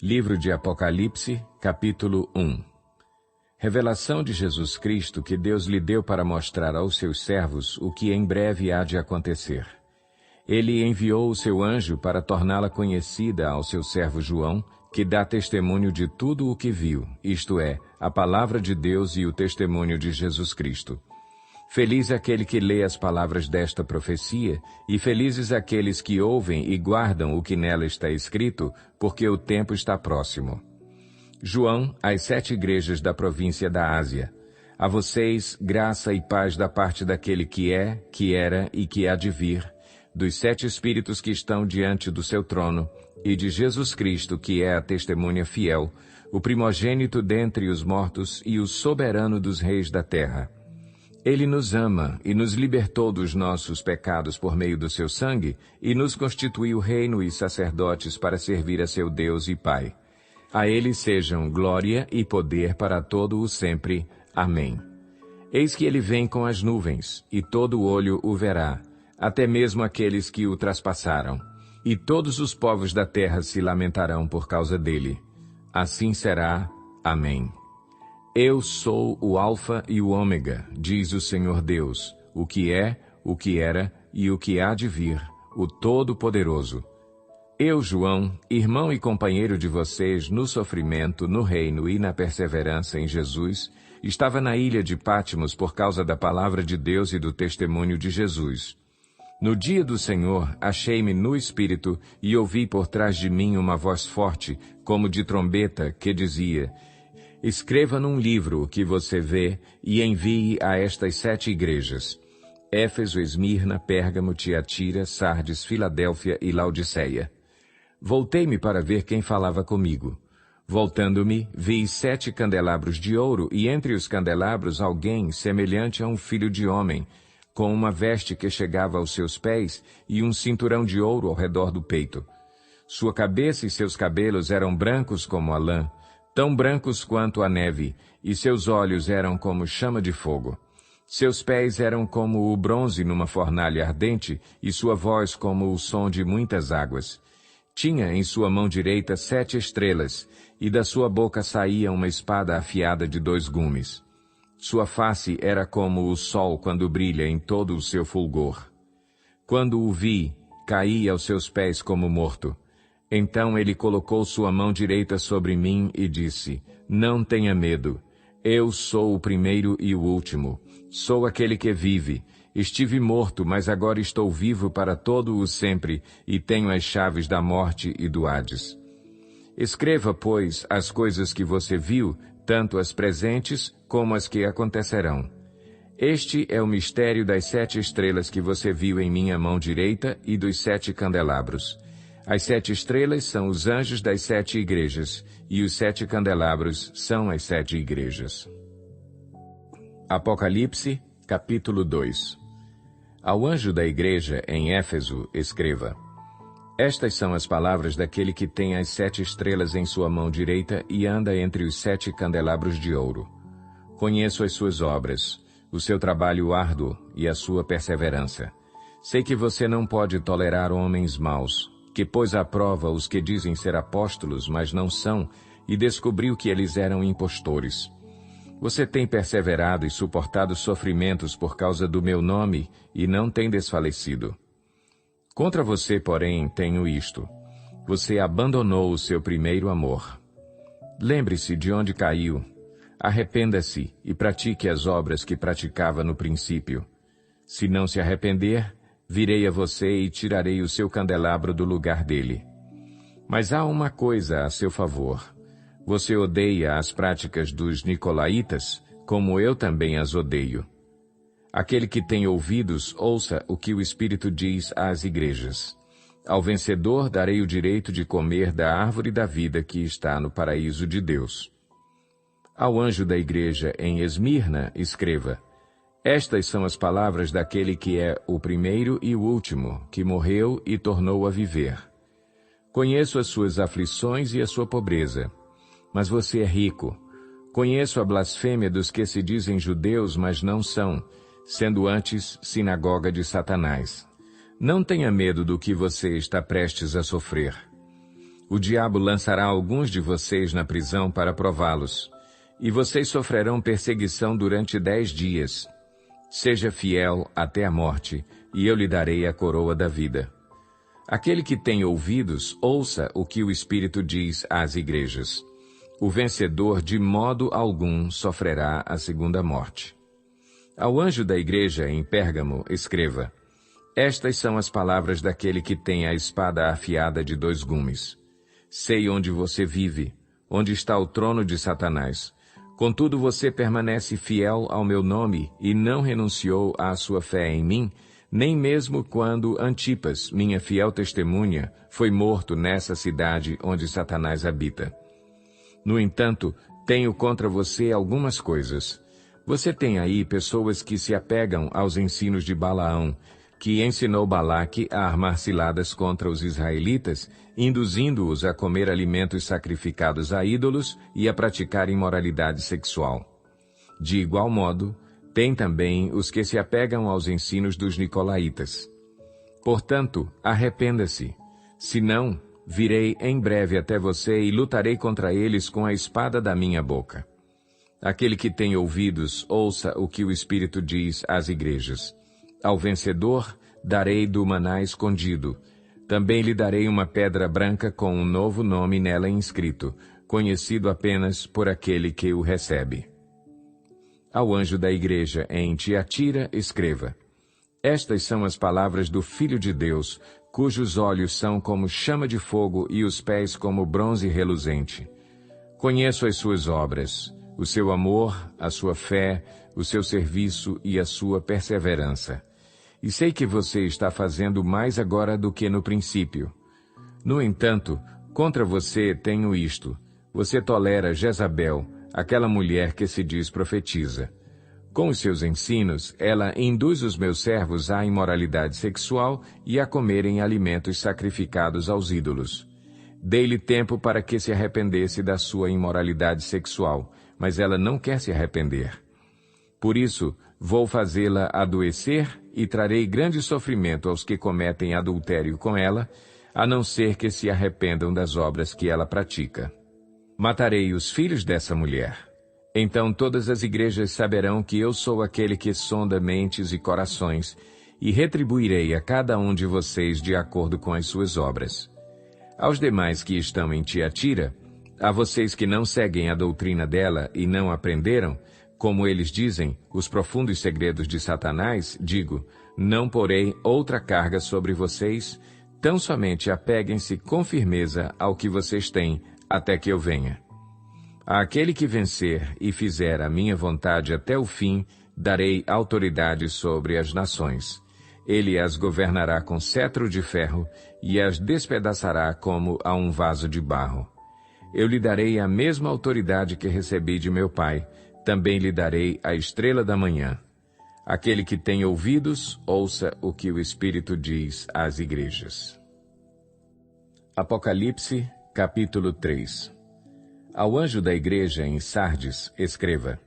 Livro de Apocalipse, capítulo 1. Revelação de Jesus Cristo que Deus lhe deu para mostrar aos seus servos o que em breve há de acontecer. Ele enviou o seu anjo para torná-la conhecida ao seu servo João, que dá testemunho de tudo o que viu, isto é, a palavra de Deus e o testemunho de Jesus Cristo. Feliz aquele que lê as palavras desta profecia, e felizes aqueles que ouvem e guardam o que nela está escrito, porque o tempo está próximo. João, às 7 igrejas da província da Ásia. A vocês, graça e paz da parte daquele que é, que era e que há de vir, dos 7 Espíritos que estão diante do seu trono, e de Jesus Cristo, que é a testemunha fiel, o primogênito dentre os mortos e o soberano dos reis da terra. Ele nos ama e nos libertou dos nossos pecados por meio do seu sangue e nos constituiu reino e sacerdotes para servir a seu Deus e Pai. A ele sejam glória e poder para todo o sempre. Amém. Eis que ele vem com as nuvens, e todo olho o verá, até mesmo aqueles que o traspassaram. E todos os povos da terra se lamentarão por causa dele. Assim será. Amém. Eu sou o Alfa e o Ômega, diz o Senhor Deus, o que é, o que era e o que há de vir, o Todo-Poderoso. Eu, João, irmão e companheiro de vocês no sofrimento, no reino e na perseverança em Jesus, estava na ilha de Patmos por causa da palavra de Deus e do testemunho de Jesus. No dia do Senhor, achei-me no Espírito e ouvi por trás de mim uma voz forte, como de trombeta, que dizia: Escreva num livro o que você vê e envie a estas 7 igrejas: Éfeso, Esmirna, Pérgamo, Tiatira, Sardes, Filadélfia e Laodiceia. Voltei-me para ver quem falava comigo. Voltando-me, vi 7 candelabros de ouro e entre os candelabros alguém semelhante a um filho de homem, com uma veste que chegava aos seus pés e um cinturão de ouro ao redor do peito. Sua cabeça e seus cabelos eram brancos como a lã, tão brancos quanto a neve, e seus olhos eram como chama de fogo. Seus pés eram como o bronze numa fornalha ardente, e sua voz como o som de muitas águas. Tinha em sua mão direita 7 estrelas, e da sua boca saía uma espada afiada de 2 gumes. Sua face era como o sol quando brilha em todo o seu fulgor. Quando o vi, caí aos seus pés como morto. Então ele colocou sua mão direita sobre mim e disse: Não tenha medo. Eu sou o primeiro e o último. Sou aquele que vive. Estive morto, mas agora estou vivo para todo o sempre e tenho as chaves da morte e do Hades. Escreva, pois, as coisas que você viu, tanto as presentes como as que acontecerão. Este é o mistério das 7 estrelas que você viu em minha mão direita e dos 7 candelabros. As 7 estrelas são os anjos das 7 igrejas, e os 7 candelabros são as 7 igrejas. Apocalipse, capítulo 2. Ao anjo da igreja em Éfeso, escreva: Estas são as palavras daquele que tem as 7 estrelas em sua mão direita e anda entre os 7 candelabros de ouro. Conheço as suas obras, o seu trabalho árduo e a sua perseverança. Sei que você não pode tolerar homens maus, que pôs à prova os que dizem ser apóstolos, mas não são, e descobriu que eles eram impostores. Você tem perseverado e suportado sofrimentos por causa do meu nome e não tem desfalecido. Contra você, porém, tenho isto: você abandonou o seu primeiro amor. Lembre-se de onde caiu. Arrependa-se e pratique as obras que praticava no princípio. Se não se arrepender, virei a você e tirarei o seu candelabro do lugar dele. Mas há uma coisa a seu favor. Você odeia as práticas dos nicolaítas, como eu também as odeio. Aquele que tem ouvidos, ouça o que o Espírito diz às igrejas. Ao vencedor darei o direito de comer da árvore da vida que está no paraíso de Deus. Ao anjo da igreja em Esmirna, escreva: Estas são as palavras daquele que é o primeiro e o último, que morreu e tornou a viver. Conheço as suas aflições e a sua pobreza, mas você é rico. Conheço a blasfêmia dos que se dizem judeus, mas não são, sendo antes sinagoga de Satanás. Não tenha medo do que você está prestes a sofrer. O diabo lançará alguns de vocês na prisão para prová-los, e vocês sofrerão perseguição durante 10 dias. Seja fiel até a morte, e eu lhe darei a coroa da vida. Aquele que tem ouvidos, ouça o que o Espírito diz às igrejas. O vencedor de modo algum sofrerá a segunda morte. Ao anjo da igreja em Pérgamo, escreva: Estas são as palavras daquele que tem a espada afiada de 2 gumes. Sei onde você vive, onde está o trono de Satanás. Contudo você permanece fiel ao meu nome e não renunciou à sua fé em mim, nem mesmo quando Antipas, minha fiel testemunha, foi morto nessa cidade onde Satanás habita. No entanto, tenho contra você algumas coisas. Você tem aí pessoas que se apegam aos ensinos de Balaão, que ensinou Balaque a armar ciladas contra os israelitas, induzindo-os a comer alimentos sacrificados a ídolos e a praticar imoralidade sexual. De igual modo, tem também os que se apegam aos ensinos dos nicolaítas. Portanto, arrependa-se. Senão, virei em breve até você e lutarei contra eles com a espada da minha boca. Aquele que tem ouvidos, ouça o que o Espírito diz às igrejas. Ao vencedor, darei do maná escondido. Também lhe darei uma pedra branca com um novo nome nela inscrito, conhecido apenas por aquele que o recebe. Ao anjo da igreja em Tiatira, escreva: Estas são as palavras do Filho de Deus, cujos olhos são como chama de fogo e os pés como bronze reluzente. Conheço as suas obras, o seu amor, a sua fé, o seu serviço e a sua perseverança. E sei que você está fazendo mais agora do que no princípio. No entanto, contra você tenho isto: você tolera Jezabel, aquela mulher que se diz profetiza. Com os seus ensinos, ela induz os meus servos à imoralidade sexual e a comerem alimentos sacrificados aos ídolos. Dei-lhe tempo para que se arrependesse da sua imoralidade sexual, mas ela não quer se arrepender. Por isso, vou fazê-la adoecer e trarei grande sofrimento aos que cometem adultério com ela, a não ser que se arrependam das obras que ela pratica. Matarei os filhos dessa mulher. Então todas as igrejas saberão que eu sou aquele que sonda mentes e corações, e retribuirei a cada um de vocês de acordo com as suas obras. Aos demais que estão em Tiatira, a vocês que não seguem a doutrina dela e não aprenderam, como eles dizem, os profundos segredos de Satanás, digo: não porei outra carga sobre vocês, tão somente apeguem-se com firmeza ao que vocês têm, até que eu venha. Àquele que vencer e fizer a minha vontade até o fim, darei autoridade sobre as nações. Ele as governará com cetro de ferro e as despedaçará como a um vaso de barro. Eu lhe darei a mesma autoridade que recebi de meu Pai, também lhe darei a estrela da manhã. Aquele que tem ouvidos, ouça o que o Espírito diz às igrejas. Apocalipse, capítulo 3. Ao anjo da igreja em Sardes, escreva: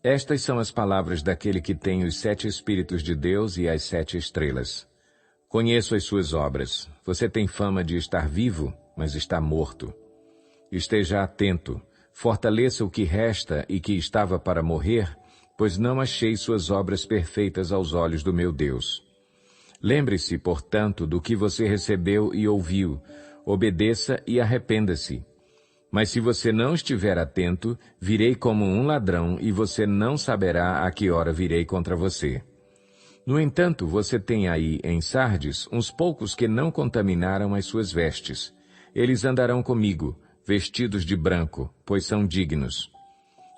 Estas são as palavras daquele que tem os 7 Espíritos de Deus e as 7 estrelas. Conheço as suas obras. Você tem fama de estar vivo, mas está morto. Esteja atento, fortaleça o que resta e que estava para morrer, pois não achei suas obras perfeitas aos olhos do meu Deus. Lembre-se, portanto, do que você recebeu e ouviu, obedeça e arrependa-se. Mas se você não estiver atento, virei como um ladrão e você não saberá a que hora virei contra você. No entanto, você tem aí em Sardes uns poucos que não contaminaram as suas vestes. Eles andarão comigo, vestidos de branco, pois são dignos.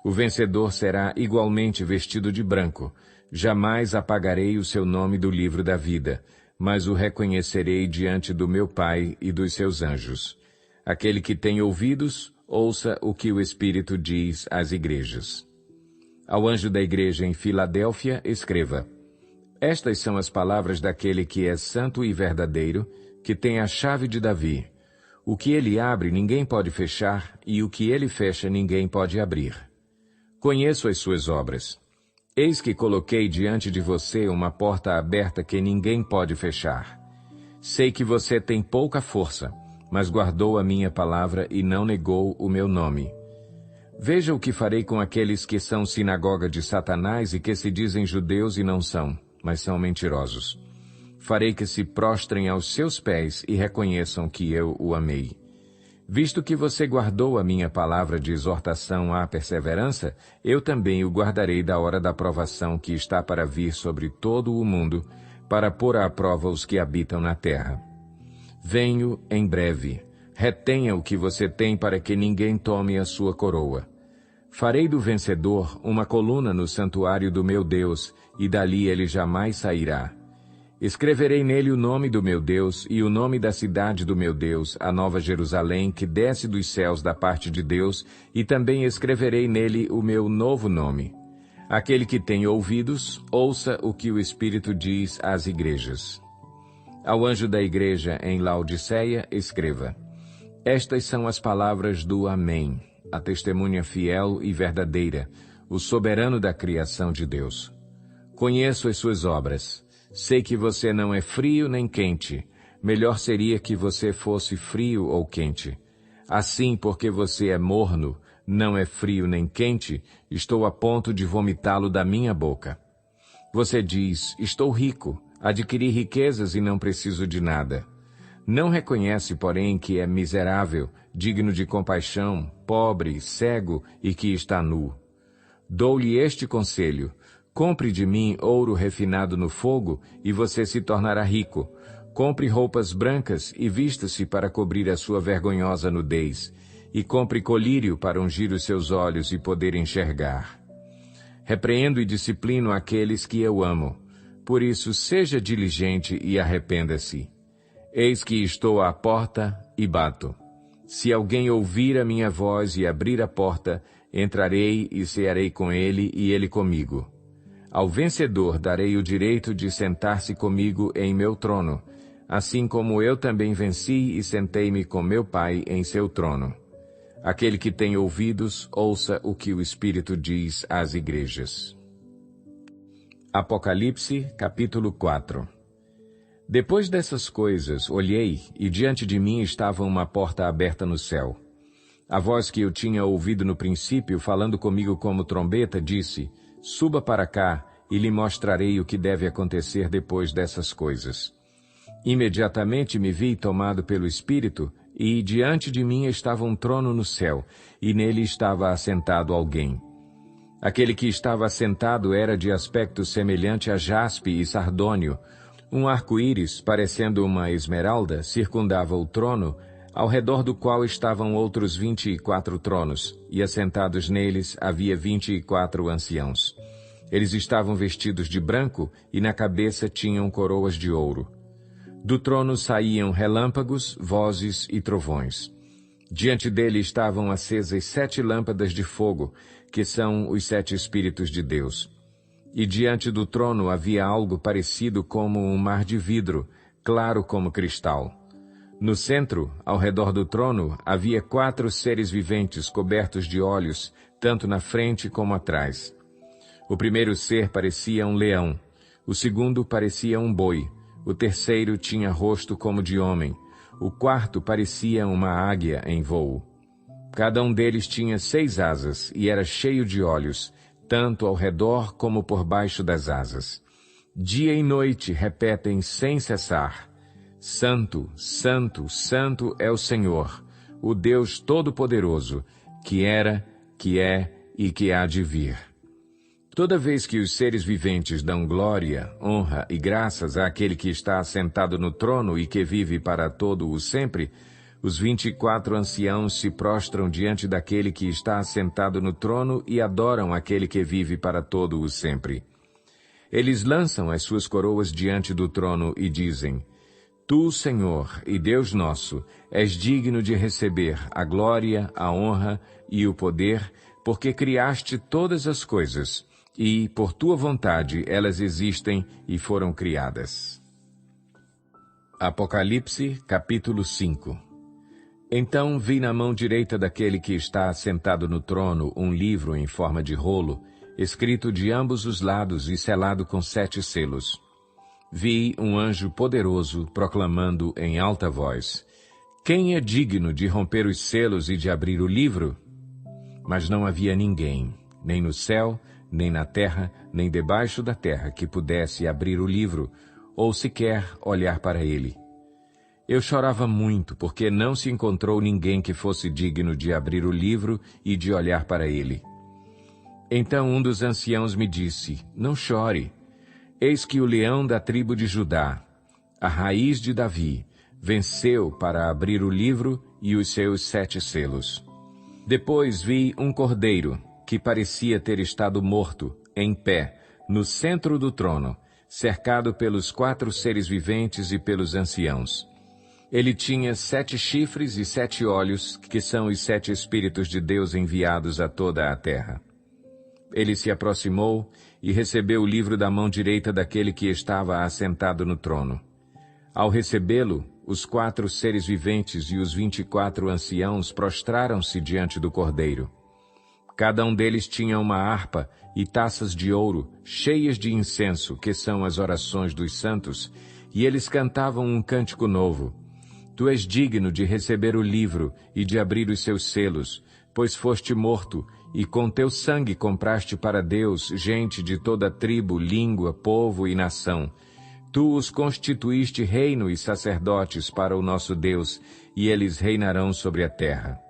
O vencedor será igualmente vestido de branco. Jamais apagarei o seu nome do livro da vida, mas o reconhecerei diante do meu Pai e dos seus anjos. Aquele que tem ouvidos, ouça o que o Espírito diz às igrejas. Ao anjo da igreja em Filadélfia, escreva: Estas são as palavras daquele que é santo e verdadeiro, que tem a chave de Davi. O que ele abre, ninguém pode fechar, e o que ele fecha, ninguém pode abrir. Conheço as suas obras. Eis que coloquei diante de você uma porta aberta que ninguém pode fechar. Sei que você tem pouca força, mas guardou a minha palavra e não negou o meu nome. Veja o que farei com aqueles que são sinagoga de Satanás e que se dizem judeus e não são, mas são mentirosos. Farei que se prostrem aos seus pés e reconheçam que eu o amei. Visto que você guardou a minha palavra de exortação à perseverança, eu também o guardarei da hora da provação que está para vir sobre todo o mundo, para pôr à prova os que habitam na terra. Venho em breve. Retenha o que você tem para que ninguém tome a sua coroa. Farei do vencedor uma coluna no santuário do meu Deus, e dali ele jamais sairá. Escreverei nele o nome do meu Deus e o nome da cidade do meu Deus, a Nova Jerusalém, que desce dos céus da parte de Deus, e também escreverei nele o meu novo nome. Aquele que tem ouvidos, ouça o que o Espírito diz às igrejas. Ao anjo da igreja em Laodiceia, escreva: Estas são as palavras do Amém, a testemunha fiel e verdadeira, o soberano da criação de Deus. Conheço as suas obras. Sei que você não é frio nem quente. Melhor seria que você fosse frio ou quente. Assim, porque você é morno, não é frio nem quente, estou a ponto de vomitá-lo da minha boca. Você diz: estou rico, adquiri riquezas e não preciso de nada. Não reconhece, porém, que é miserável, digno de compaixão, pobre, cego e que está nu. Dou-lhe este conselho: compre de mim ouro refinado no fogo, e você se tornará rico. Compre roupas brancas e vista-se para cobrir a sua vergonhosa nudez. E compre colírio para ungir os seus olhos e poder enxergar. Repreendo e disciplino aqueles que eu amo. Por isso, seja diligente e arrependa-se. Eis que estou à porta e bato. Se alguém ouvir a minha voz e abrir a porta, entrarei e cearei com ele e ele comigo. Ao vencedor darei o direito de sentar-se comigo em meu trono, assim como eu também venci e sentei-me com meu Pai em seu trono. Aquele que tem ouvidos, ouça o que o Espírito diz às igrejas. Apocalipse, capítulo 4. Depois dessas coisas, olhei, e diante de mim estava uma porta aberta no céu. A voz que eu tinha ouvido no princípio, falando comigo como trombeta, disse: Suba para cá, e lhe mostrarei o que deve acontecer depois dessas coisas. Imediatamente me vi tomado pelo Espírito, e diante de mim estava um trono no céu, e nele estava assentado alguém. Aquele que estava assentado era de aspecto semelhante a jaspe e sardônio. Um arco-íris, parecendo uma esmeralda, circundava o trono, ao redor do qual estavam outros 24 tronos, e assentados neles havia 24 anciãos. Eles estavam vestidos de branco e na cabeça tinham coroas de ouro. Do trono saíam relâmpagos, vozes e trovões. Diante dele estavam acesas 7 lâmpadas de fogo, que são os 7 Espíritos de Deus. E diante do trono havia algo parecido como um mar de vidro, claro como cristal. No centro, ao redor do trono, havia 4 seres viventes cobertos de olhos, tanto na frente como atrás. O primeiro ser parecia um leão, o segundo parecia um boi, o terceiro tinha rosto como de homem, o quarto parecia uma águia em voo. Cada um deles tinha 6 asas e era cheio de olhos, tanto ao redor como por baixo das asas. Dia e noite repetem sem cessar: Santo, Santo, Santo é o Senhor, o Deus Todo-Poderoso, que era, que é e que há de vir. Toda vez que os seres viventes dão glória, honra e graças àquele que está assentado no trono e que vive para todo o sempre, os 24 anciãos se prostram diante daquele que está assentado no trono e adoram aquele que vive para todo o sempre. Eles lançam as suas coroas diante do trono e dizem: Tu, Senhor e Deus nosso, és digno de receber a glória, a honra e o poder, porque criaste todas as coisas, e, por tua vontade, elas existem e foram criadas. Apocalipse, capítulo 5. Então vi na mão direita daquele que está assentado no trono um livro em forma de rolo, escrito de ambos os lados e selado com 7 selos. Vi um anjo poderoso proclamando em alta voz: Quem é digno de romper os selos e de abrir o livro? Mas não havia ninguém, nem no céu, nem na terra, nem debaixo da terra, que pudesse abrir o livro, ou sequer olhar para ele. Eu chorava muito, porque não se encontrou ninguém que fosse digno de abrir o livro e de olhar para ele. Então um dos anciãos me disse, não chore. Eis que o leão da tribo de Judá, a raiz de Davi, venceu para abrir o livro e os seus 7 selos. Depois vi um cordeiro, que parecia ter estado morto, em pé, no centro do trono, cercado pelos 4 seres viventes e pelos anciãos. Ele tinha 7 chifres e 7 olhos, que são os 7 Espíritos de Deus enviados a toda a terra. Ele se aproximou e recebeu o livro da mão direita daquele que estava assentado no trono. Ao recebê-lo, os 4 seres viventes e os 24 anciãos prostraram-se diante do Cordeiro. Cada um deles tinha uma harpa e taças de ouro, cheias de incenso, que são as orações dos santos, e eles cantavam um cântico novo. Tu és digno de receber o livro e de abrir os seus selos, pois foste morto, e com teu sangue compraste para Deus gente de toda tribo, língua, povo e nação. Tu os constituíste reino e sacerdotes para o nosso Deus, e eles reinarão sobre a terra.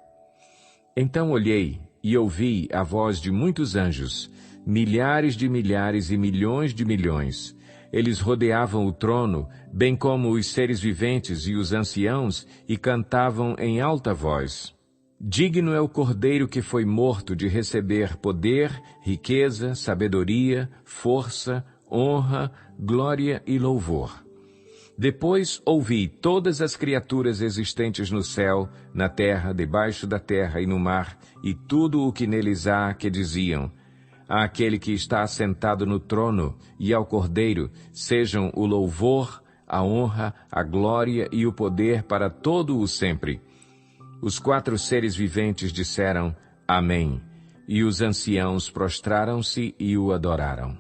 Então olhei e ouvi a voz de muitos anjos, milhares de milhares e milhões de milhões. Eles rodeavam o trono, bem como os seres viventes e os anciãos, e cantavam em alta voz. Digno é o Cordeiro que foi morto de receber poder, riqueza, sabedoria, força, honra, glória e louvor. Depois ouvi todas as criaturas existentes no céu, na terra, debaixo da terra e no mar, e tudo o que neles há, que diziam: àquele que está assentado no trono e ao Cordeiro sejam o louvor, a honra, a glória e o poder para todo o sempre. Os 4 seres viventes disseram: Amém, e os anciãos prostraram-se e o adoraram.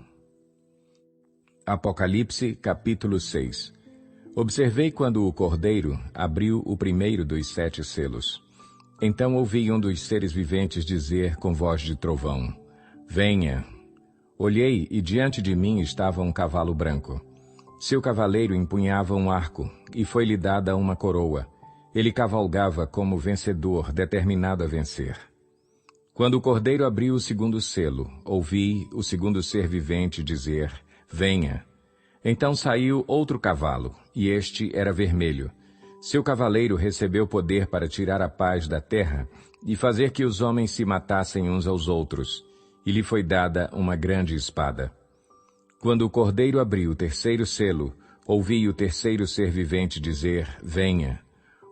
Apocalipse, capítulo 6. Observei quando o Cordeiro abriu o primeiro dos 7 selos. Então ouvi um dos seres viventes dizer com voz de trovão: Venha. Olhei e diante de mim estava um cavalo branco. Seu cavaleiro empunhava um arco e foi-lhe dada uma coroa. Ele cavalgava como vencedor, determinado a vencer. Quando o Cordeiro abriu o segundo selo, ouvi o segundo ser vivente dizer: Venha. Então saiu outro cavalo, e este era vermelho. Seu cavaleiro recebeu poder para tirar a paz da terra e fazer que os homens se matassem uns aos outros, e lhe foi dada uma grande espada. Quando o Cordeiro abriu o terceiro selo, ouvi o terceiro ser vivente dizer: Venha.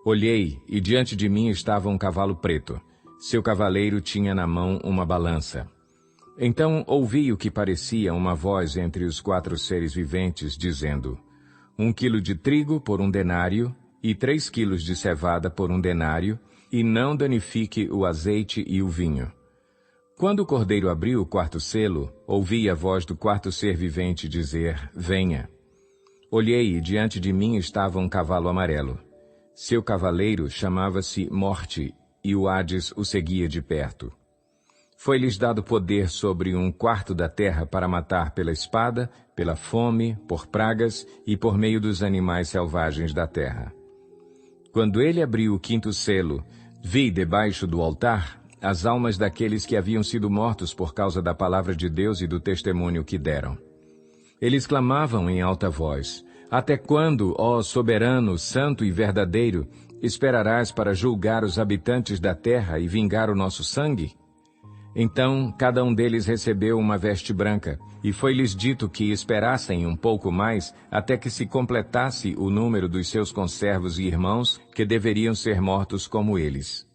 Olhei, e diante de mim estava um cavalo preto. Seu cavaleiro tinha na mão uma balança. Então ouvi o que parecia uma voz entre os 4 seres viventes, dizendo: 1 quilo de trigo por 1 denário, e 3 quilos de cevada por 1 denário, e não danifique o azeite e o vinho. Quando o Cordeiro abriu o 4º selo, ouvi a voz do 4º ser vivente dizer: Venha. Olhei, e diante de mim estava um cavalo amarelo. Seu cavaleiro chamava-se Morte, e o Hades o seguia de perto. Foi-lhes dado poder sobre 1/4 da terra para matar pela espada, pela fome, por pragas e por meio dos animais selvagens da terra. Quando ele abriu o 5º selo, vi debaixo do altar as almas daqueles que haviam sido mortos por causa da palavra de Deus e do testemunho que deram. Eles clamavam em alta voz: Até quando, ó soberano, santo e verdadeiro, esperarás para julgar os habitantes da terra e vingar o nosso sangue? Então cada um deles recebeu uma veste branca, e foi-lhes dito que esperassem um pouco mais até que se completasse o número dos seus conservos e irmãos, que deveriam ser mortos como eles.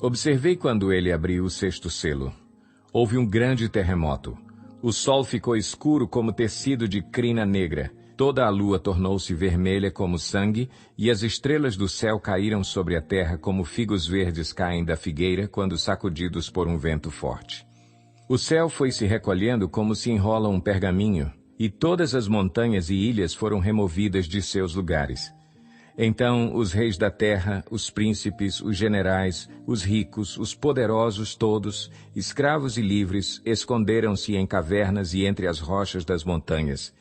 Observei quando ele abriu o 6º selo. Houve um grande terremoto. O sol ficou escuro como tecido de crina negra. Toda a lua tornou-se vermelha como sangue, e as estrelas do céu caíram sobre a terra como figos verdes caem da figueira quando sacudidos por um vento forte. O céu foi se recolhendo como se enrola um pergaminho, e todas as montanhas e ilhas foram removidas de seus lugares. Então os reis da terra, os príncipes, os generais, os ricos, os poderosos todos, escravos e livres, esconderam-se em cavernas e entre as rochas das montanhas.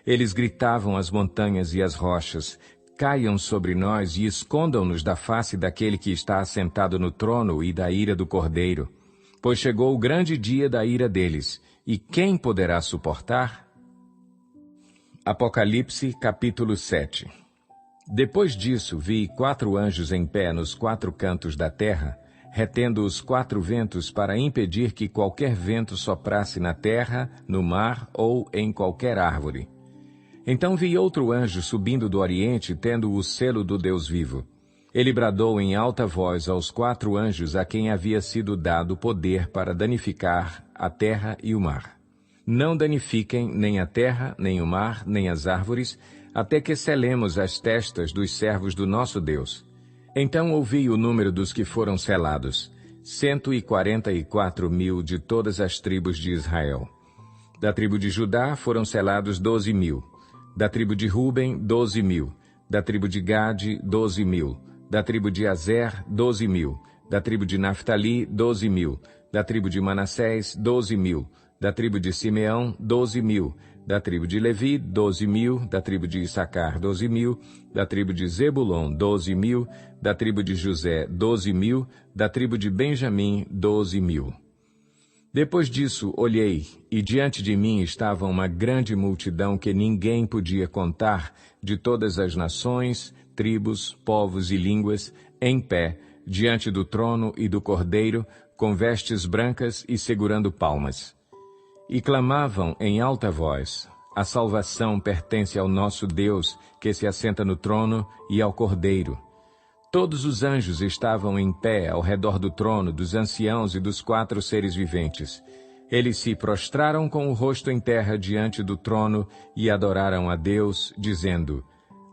Eles gritavam às montanhas e às rochas: caiam sobre nós e escondam-nos da face daquele que está assentado no trono e da ira do Cordeiro. Pois chegou o grande dia da ira deles, e quem poderá suportar? Apocalipse, capítulo 7. Depois disso, vi 4 anjos em pé nos 4 cantos da terra, retendo os 4 ventos para impedir que qualquer vento soprasse na terra, no mar ou em qualquer árvore. Então vi outro anjo subindo do oriente, tendo o selo do Deus vivo. Ele bradou em alta voz aos 4 anjos a quem havia sido dado poder para danificar a terra e o mar. Não danifiquem nem a terra, nem o mar, nem as árvores, até que selemos as testas dos servos do nosso Deus. Então ouvi o número dos que foram selados, 144.000 de todas as tribos de Israel. Da tribo de Judá foram selados 12.000. Da tribo de Ruben, 12.000. Da tribo de Gade, 12.000. Da tribo de Azer, 12.000. Da tribo de Naftali, 12.000. Da tribo de Manassés, 12.000. Da tribo de Simeão, 12.000. Da tribo de Levi, 12.000. Da tribo de Issacar, 12.000. Da tribo de Zebulon, 12.000. Da tribo de José, 12.000. Da tribo de Benjamim, 12.000. Depois disso, olhei, e diante de mim estava uma grande multidão que ninguém podia contar, de todas as nações, tribos, povos e línguas, em pé, diante do trono e do Cordeiro, com vestes brancas e segurando palmas. E clamavam em alta voz: a salvação pertence ao nosso Deus, que se assenta no trono, e ao Cordeiro. Todos os anjos estavam em pé ao redor do trono, dos anciãos e dos 4 seres viventes. Eles se prostraram com o rosto em terra diante do trono e adoraram a Deus, dizendo: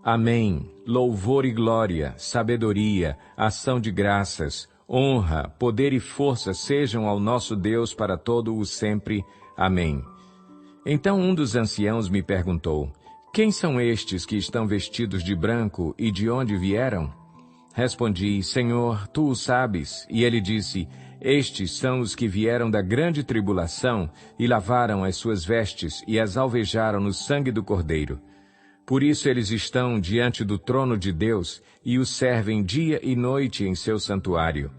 Amém, louvor e glória, sabedoria, ação de graças, honra, poder e força sejam ao nosso Deus para todo o sempre. Amém. Então um dos anciãos me perguntou: quem são estes que estão vestidos de branco e de onde vieram? Respondi: Senhor, tu o sabes. E ele disse: estes são os que vieram da grande tribulação e lavaram as suas vestes e as alvejaram no sangue do Cordeiro. Por isso eles estão diante do trono de Deus e o servem dia e noite em seu santuário.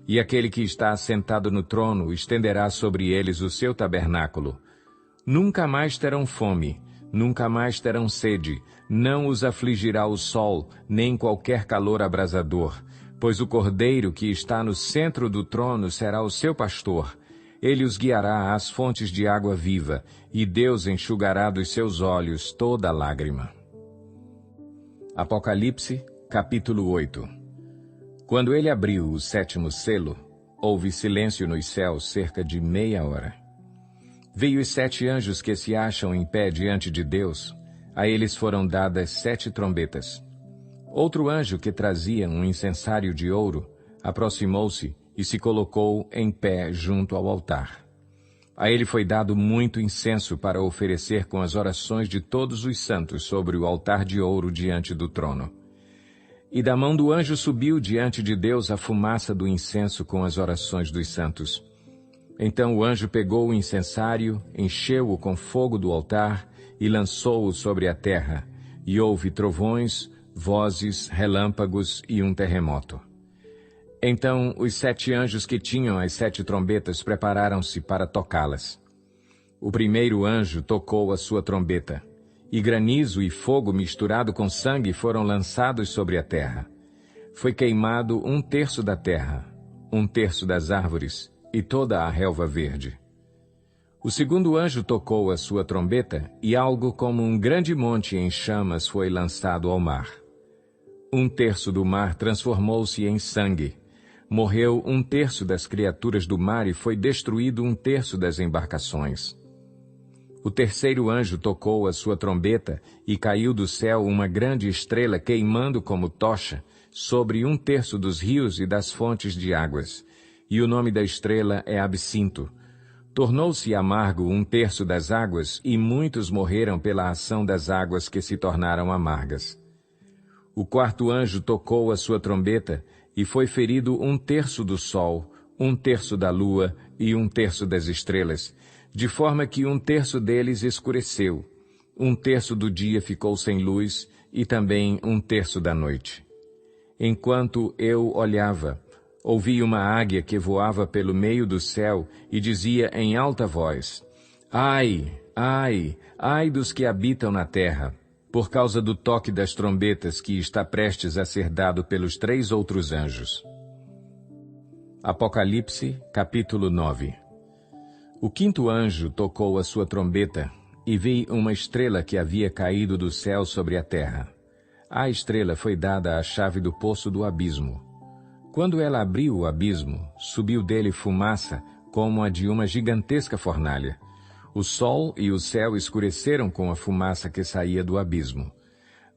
E aquele que está assentado no trono estenderá sobre eles o seu tabernáculo. Nunca mais terão fome, nunca mais terão sede, não os afligirá o sol, nem qualquer calor abrasador, pois o Cordeiro que está no centro do trono será o seu pastor. Ele os guiará às fontes de água viva, e Deus enxugará dos seus olhos toda lágrima. Apocalipse, capítulo 8. Quando ele abriu o 7º selo, houve silêncio nos céus cerca de meia hora. Vi os 7 anjos que se acham em pé diante de Deus. A eles foram dadas 7 trombetas. Outro anjo que trazia um incensário de ouro aproximou-se e se colocou em pé junto ao altar. A ele foi dado muito incenso para oferecer com as orações de todos os santos sobre o altar de ouro diante do trono. E da mão do anjo subiu diante de Deus a fumaça do incenso com as orações dos santos. Então o anjo pegou o incensário, encheu-o com fogo do altar e lançou-o sobre a terra, e houve trovões, vozes, relâmpagos e um terremoto. Então os 7 anjos que tinham as 7 trombetas prepararam-se para tocá-las. O primeiro anjo tocou a sua trombeta, e granizo e fogo misturado com sangue foram lançados sobre a terra. Foi queimado 1/3 da terra, 1/3 das árvores e toda a relva verde. O segundo anjo tocou a sua trombeta, e algo como um grande monte em chamas foi lançado ao mar. 1/3 do mar transformou-se em sangue. Morreu 1/3 das criaturas do mar e foi destruído 1/3 das embarcações. O terceiro anjo tocou a sua trombeta e caiu do céu uma grande estrela queimando como tocha sobre 1/3 dos rios e das fontes de águas. E o nome da estrela é Absinto. Tornou-se amargo 1/3 das águas e muitos morreram pela ação das águas que se tornaram amargas. O quarto anjo tocou a sua trombeta, e foi ferido 1/3 do sol, 1/3 da lua e 1/3 das estrelas, de forma que 1/3 deles escureceu, 1/3 do dia ficou sem luz, e também 1/3 da noite. Enquanto eu olhava, ouvi uma águia que voava pelo meio do céu e dizia em alta voz: Ai, ai, ai dos que habitam na terra, por causa do toque das trombetas que está prestes a ser dado pelos 3 outros anjos. Apocalipse, capítulo 9. O quinto anjo tocou a sua trombeta, e vi uma estrela que havia caído do céu sobre a terra. À estrela foi dada a chave do poço do abismo. Quando ela abriu o abismo, subiu dele fumaça, como a de uma gigantesca fornalha. O sol e o céu escureceram com a fumaça que saía do abismo.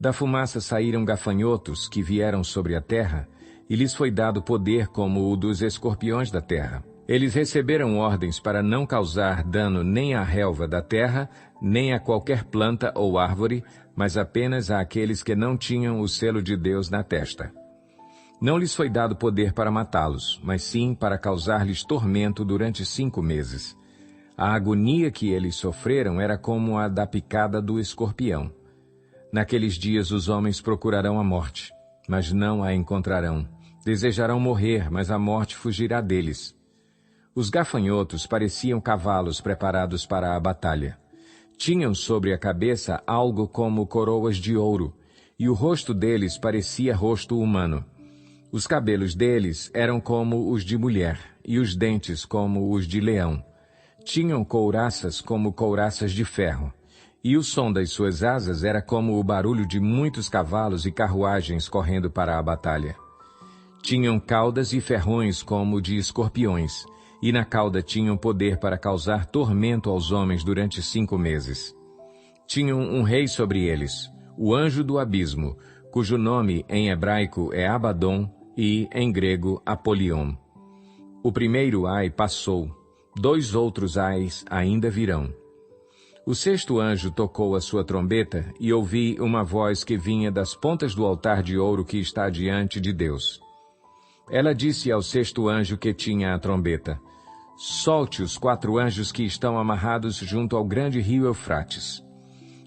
Da fumaça saíram gafanhotos que vieram sobre a terra, e lhes foi dado poder como o dos escorpiões da terra. Eles receberam ordens para não causar dano nem à relva da terra, nem a qualquer planta ou árvore, mas apenas àqueles que não tinham o selo de Deus na testa. Não lhes foi dado poder para matá-los, mas sim para causar-lhes tormento durante 5 meses. A agonia que eles sofreram era como a da picada do escorpião. Naqueles dias os homens procurarão a morte, mas não a encontrarão. Desejarão morrer, mas a morte fugirá deles. Os gafanhotos pareciam cavalos preparados para a batalha. Tinham sobre a cabeça algo como coroas de ouro, e o rosto deles parecia rosto humano. Os cabelos deles eram como os de mulher, e os dentes como os de leão. Tinham couraças como couraças de ferro, e o som das suas asas era como o barulho de muitos cavalos e carruagens correndo para a batalha. Tinham caudas e ferrões como de escorpiões, e na cauda tinham poder para causar tormento aos homens durante 5 meses. Tinham um rei sobre eles, o anjo do abismo, cujo nome em hebraico é Abaddon e, em grego, Apolion. O primeiro ai passou, 2 outros ais ainda virão. O sexto anjo tocou a sua trombeta e ouvi uma voz que vinha das pontas do altar de ouro que está diante de Deus. Ela disse ao sexto anjo que tinha a trombeta: Solte os 4 anjos que estão amarrados junto ao grande rio Eufrates.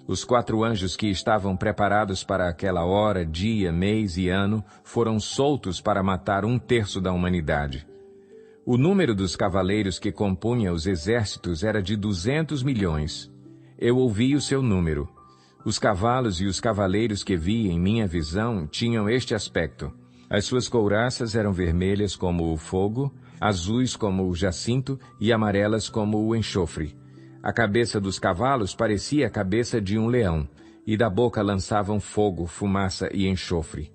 Os 4 anjos que estavam preparados para aquela hora, dia, mês e ano foram soltos para matar 1/3 da humanidade. O número dos cavaleiros que compunha os exércitos era de 200 milhões. Eu ouvi o seu número. Os cavalos e os cavaleiros que vi em minha visão tinham este aspecto. As suas couraças eram vermelhas como o fogo, azuis como o jacinto e amarelas como o enxofre. A cabeça dos cavalos parecia a cabeça de um leão, e da boca lançavam fogo, fumaça e enxofre.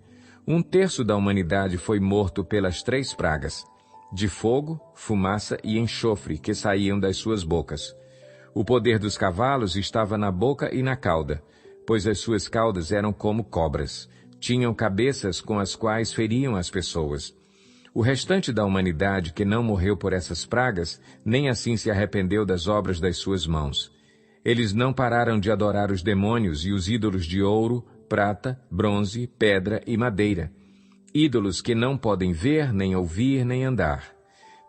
1/3 da humanidade foi morto pelas 3 pragas, de fogo, fumaça e enxofre que saíam das suas bocas. O poder dos cavalos estava na boca e na cauda, pois as suas caudas eram como cobras. Tinham cabeças com as quais feriam as pessoas. O restante da humanidade que não morreu por essas pragas, nem assim se arrependeu das obras das suas mãos. Eles não pararam de adorar os demônios e os ídolos de ouro, prata, bronze, pedra e madeira. Ídolos que não podem ver, nem ouvir, nem andar.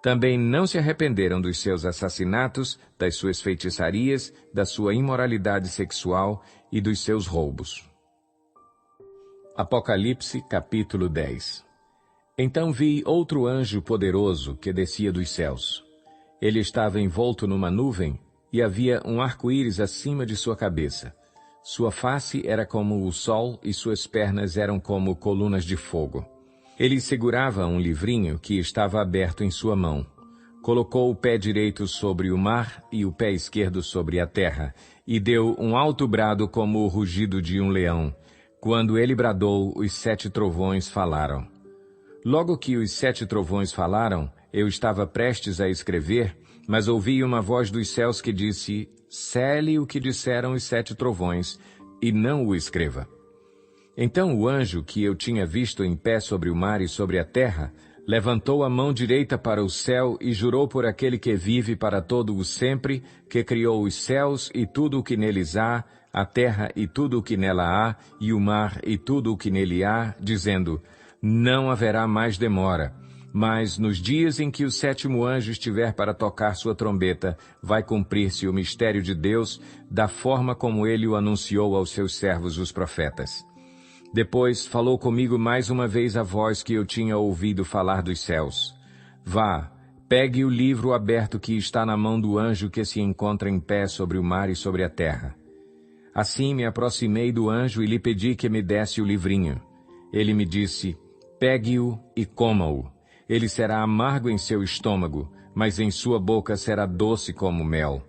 Também não se arrependeram dos seus assassinatos, das suas feitiçarias, da sua imoralidade sexual e dos seus roubos. Apocalipse, capítulo 10. Então vi outro anjo poderoso que descia dos céus. Ele estava envolto numa nuvem e havia um arco-íris acima de sua cabeça. Sua face era como o sol e suas pernas eram como colunas de fogo. Ele segurava um livrinho que estava aberto em sua mão. Colocou o pé direito sobre o mar e o pé esquerdo sobre a terra, e deu um alto brado como o rugido de um leão. Quando ele bradou, os 7 trovões falaram. Logo que os 7 trovões falaram, eu estava prestes a escrever, mas ouvi uma voz dos céus que disse: Cele o que disseram os 7 trovões, e não o escreva. Então o anjo que eu tinha visto em pé sobre o mar e sobre a terra Levantou a mão direita para o céu e jurou por aquele que vive para todo o sempre, que criou os céus e tudo o que neles há, a terra e tudo o que nela há, e o mar e tudo o que nele há, dizendo: não haverá mais demora. Mas nos dias em que o 7º anjo estiver para tocar sua trombeta, vai cumprir-se o mistério de Deus, da forma como ele o anunciou aos seus servos os profetas. Depois falou comigo mais uma vez a voz que eu tinha ouvido falar dos céus. Vá, pegue o livro aberto que está na mão do anjo que se encontra em pé sobre o mar e sobre a terra. Assim me aproximei do anjo e lhe pedi que me desse o livrinho. Ele me disse: pegue-o e coma-o. Ele será amargo em seu estômago, mas em sua boca será doce como mel.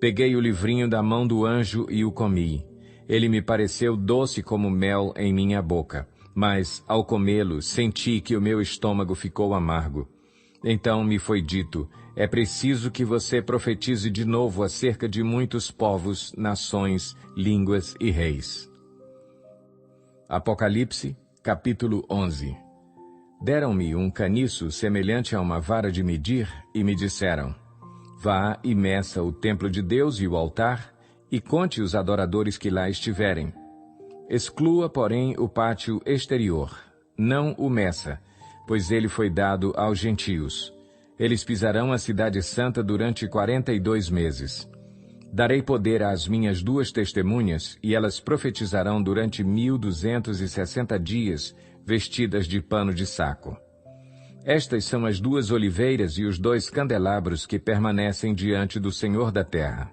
Peguei o livrinho da mão do anjo e o comi. Ele me pareceu doce como mel em minha boca, mas, ao comê-lo, senti que o meu estômago ficou amargo. Então me foi dito: é preciso que você profetize de novo acerca de muitos povos, nações, línguas e reis. Apocalipse, capítulo 11. Deram-me um caniço semelhante a uma vara de medir e me disseram: vá e meça o templo de Deus e o altar, e conte os adoradores que lá estiverem. Exclua, porém, o pátio exterior. Não o meça, pois ele foi dado aos gentios. Eles pisarão a cidade santa durante 42 meses. Darei poder às minhas 2 testemunhas, e elas profetizarão durante 1260 dias, vestidas de pano de saco. Estas são as 2 oliveiras e os 2 candelabros que permanecem diante do Senhor da terra.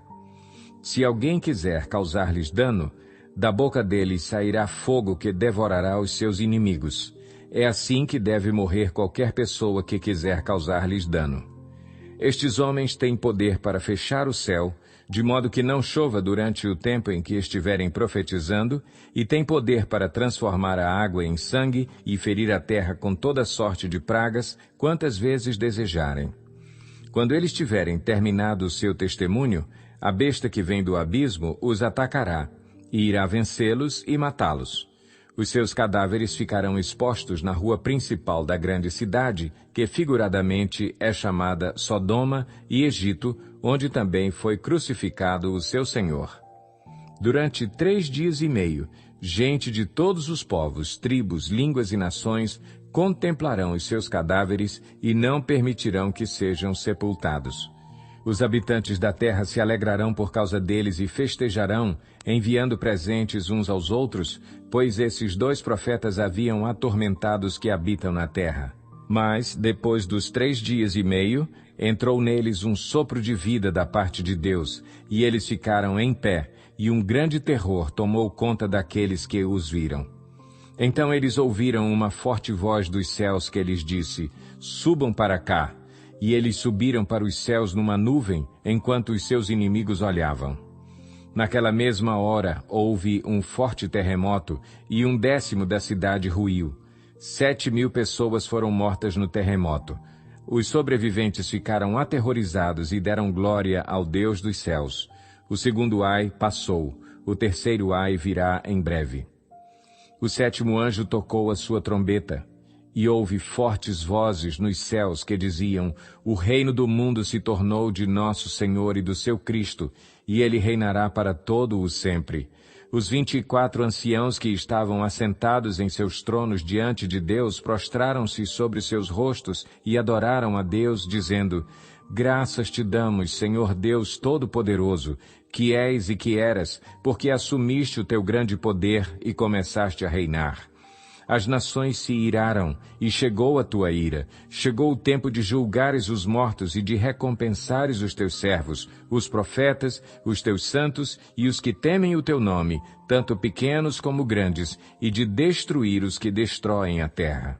Se alguém quiser causar-lhes dano, da boca deles sairá fogo que devorará os seus inimigos. É assim que deve morrer qualquer pessoa que quiser causar-lhes dano. Estes homens têm poder para fechar o céu, de modo que não chova durante o tempo em que estiverem profetizando, e têm poder para transformar a água em sangue e ferir a terra com toda sorte de pragas, quantas vezes desejarem. Quando eles tiverem terminado o seu testemunho, a besta que vem do abismo os atacará, e irá vencê-los e matá-los. Os seus cadáveres ficarão expostos na rua principal da grande cidade, que figuradamente é chamada Sodoma e Egito, onde também foi crucificado o seu Senhor. Durante 3 dias e meio, gente de todos os povos, tribos, línguas e nações contemplarão os seus cadáveres e não permitirão que sejam sepultados. Os habitantes da terra se alegrarão por causa deles e festejarão, enviando presentes uns aos outros, pois esses 2 profetas haviam atormentado os que habitam na terra. Mas, depois dos 3 dias e meio, entrou neles um sopro de vida da parte de Deus, e eles ficaram em pé, e um grande terror tomou conta daqueles que os viram. Então eles ouviram uma forte voz dos céus que lhes disse: subam para cá. E eles subiram para os céus numa nuvem, enquanto os seus inimigos olhavam. Naquela mesma hora houve um forte terremoto, e 1/10 da cidade ruiu. 7.000 pessoas foram mortas no terremoto. Os sobreviventes ficaram aterrorizados e deram glória ao Deus dos céus. O 2º ai passou, o 3º ai virá em breve. O 7º anjo tocou a sua trombeta, e houve fortes vozes nos céus que diziam: o reino do mundo se tornou de nosso Senhor e do seu Cristo, e ele reinará para todo o sempre. Os 24 anciãos que estavam assentados em seus tronos diante de Deus prostraram-se sobre seus rostos e adoraram a Deus, dizendo: graças te damos, Senhor Deus Todo-Poderoso, que és e que eras, porque assumiste o teu grande poder e começaste a reinar. As nações se iraram, e chegou a tua ira. Chegou o tempo de julgares os mortos e de recompensares os teus servos, os profetas, os teus santos e os que temem o teu nome, tanto pequenos como grandes, e de destruir os que destroem a terra.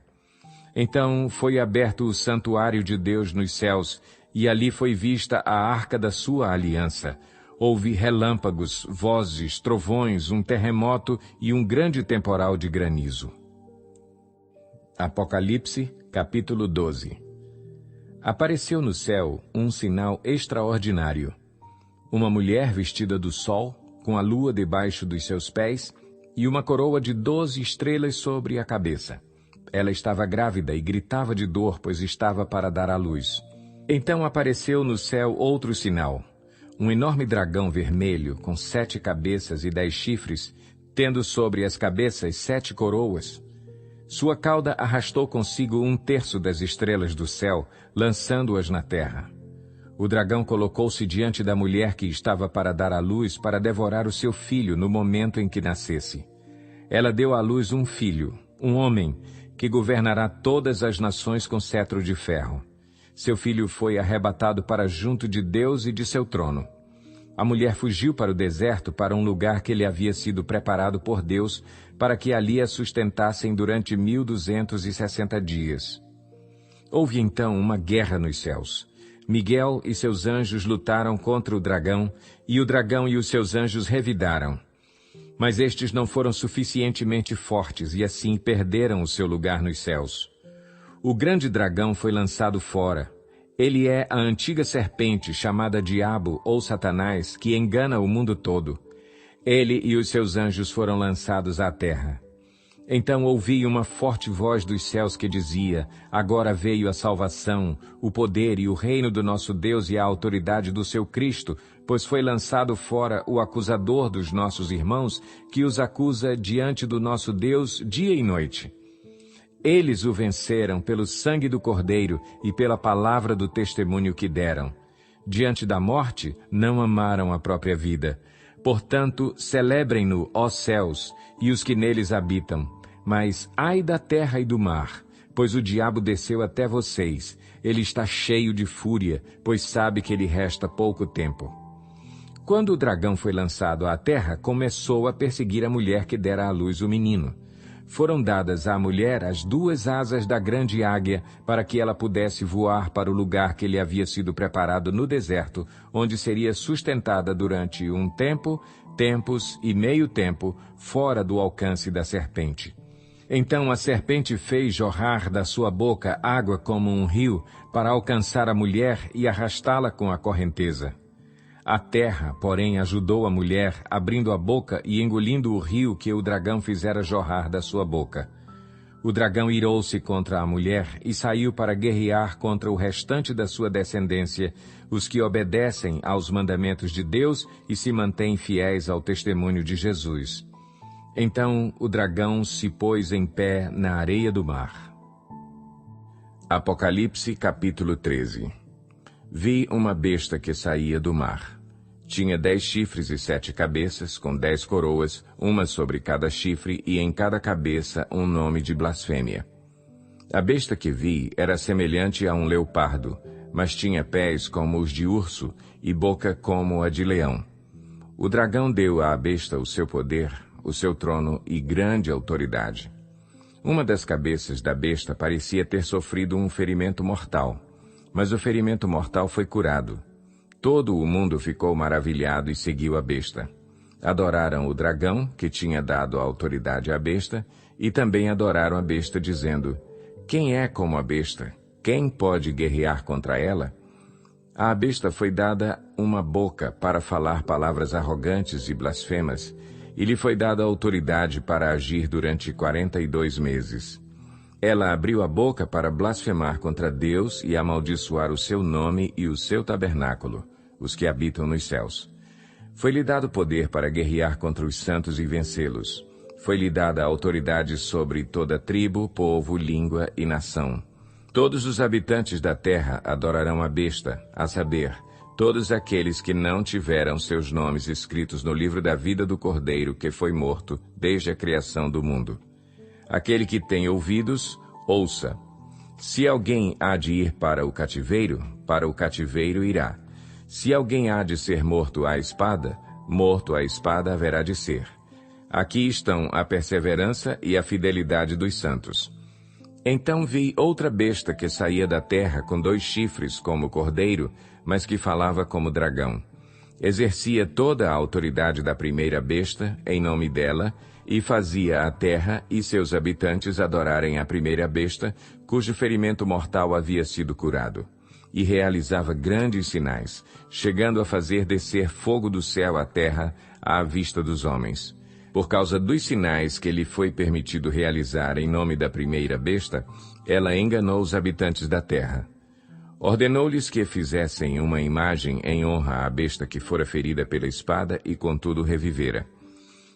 Então foi aberto o santuário de Deus nos céus, e ali foi vista a arca da sua aliança. Houve relâmpagos, vozes, trovões, um terremoto e um grande temporal de granizo. Apocalipse, capítulo 12. Apareceu no céu um sinal extraordinário. Uma mulher vestida do sol, com a lua debaixo dos seus pés, e uma coroa de 12 estrelas sobre a cabeça. ela estava grávida e gritava de dor, pois estava para dar à luz. Então apareceu no céu outro sinal, um enorme dragão vermelho, com 7 cabeças e 10 chifres, tendo sobre as cabeças 7 coroas. Sua cauda arrastou consigo 1/3 das estrelas do céu, lançando-as na terra. O dragão colocou-se diante da mulher que estava para dar à luz, para devorar o seu filho no momento em que nascesse. Ela deu à luz um filho, um homem, que governará todas as nações com cetro de ferro. Seu filho foi arrebatado para junto de Deus e de seu trono. A mulher fugiu para o deserto, para um lugar que lhe havia sido preparado por Deus, para que ali a sustentassem durante 1260 dias. Houve então uma guerra nos céus. Miguel e seus anjos lutaram contra o dragão e os seus anjos revidaram. Mas estes não foram suficientemente fortes e assim perderam o seu lugar nos céus. O grande dragão foi lançado fora. Ele é a antiga serpente chamada Diabo ou Satanás, que engana o mundo todo. Ele e os seus anjos foram lançados à terra. Então ouvi uma forte voz dos céus que dizia: agora veio a salvação, o poder e o reino do nosso Deus e a autoridade do seu Cristo, pois foi lançado fora o acusador dos nossos irmãos, que os acusa diante do nosso Deus dia e noite. Eles o venceram pelo sangue do Cordeiro e pela palavra do testemunho que deram. Diante da morte, não amaram a própria vida. Portanto, celebrem-no, ó céus, e os que neles habitam. Mas ai da terra e do mar, pois o diabo desceu até vocês. Ele está cheio de fúria, pois sabe que lhe resta pouco tempo. Quando o dragão foi lançado à terra, começou a perseguir a mulher que dera à luz o menino. Foram dadas à mulher as 2 asas da grande águia, para que ela pudesse voar para o lugar que lhe havia sido preparado no deserto, onde seria sustentada durante um tempo, tempos e meio tempo, fora do alcance da serpente. Então a serpente fez jorrar da sua boca água como um rio, para alcançar a mulher e arrastá-la com a correnteza. A terra, porém, ajudou a mulher, abrindo a boca e engolindo o rio que o dragão fizera jorrar da sua boca. O dragão irou-se contra a mulher e saiu para guerrear contra o restante da sua descendência, os que obedecem aos mandamentos de Deus e se mantêm fiéis ao testemunho de Jesus. Então o dragão se pôs em pé na areia do mar. Apocalipse capítulo 13. Vi uma besta que saía do mar. Tinha 10 chifres e 7 cabeças, com 10 coroas, uma sobre cada chifre e em cada cabeça um nome de blasfêmia. A besta que vi era semelhante a um leopardo, mas tinha pés como os de urso e boca como a de leão. O dragão deu à besta o seu poder, o seu trono e grande autoridade. Uma das cabeças da besta parecia ter sofrido um ferimento mortal, mas o ferimento mortal foi curado. Todo o mundo ficou maravilhado e seguiu a besta. Adoraram o dragão, que tinha dado a autoridade à besta, e também adoraram a besta, dizendo: quem é como a besta? Quem pode guerrear contra ela? À besta foi dada uma boca para falar palavras arrogantes e blasfemas, e lhe foi dada autoridade para agir durante 42 meses. Ela abriu a boca para blasfemar contra Deus e amaldiçoar o seu nome e o seu tabernáculo, os que habitam nos céus. Foi-lhe dado poder para guerrear contra os santos e vencê-los. Foi-lhe dada autoridade sobre toda tribo, povo, língua e nação. Todos os habitantes da terra adorarão a besta, a saber, todos aqueles que não tiveram seus nomes escritos no livro da vida do Cordeiro que foi morto desde a criação do mundo. Aquele que tem ouvidos, ouça. Se alguém há de ir para o cativeiro irá. Se alguém há de ser morto à espada haverá de ser. Aqui estão a perseverança e a fidelidade dos santos. Então vi outra besta que saía da terra com 2 chifres como cordeiro, mas que falava como dragão. Exercia toda a autoridade da primeira besta, em nome dela, e fazia a terra e seus habitantes adorarem a primeira besta, cujo ferimento mortal havia sido curado. E realizava grandes sinais, chegando a fazer descer fogo do céu à terra à vista dos homens. Por causa dos sinais que lhe foi permitido realizar em nome da primeira besta, ela enganou os habitantes da terra. Ordenou-lhes que fizessem uma imagem em honra à besta que fora ferida pela espada e contudo revivera.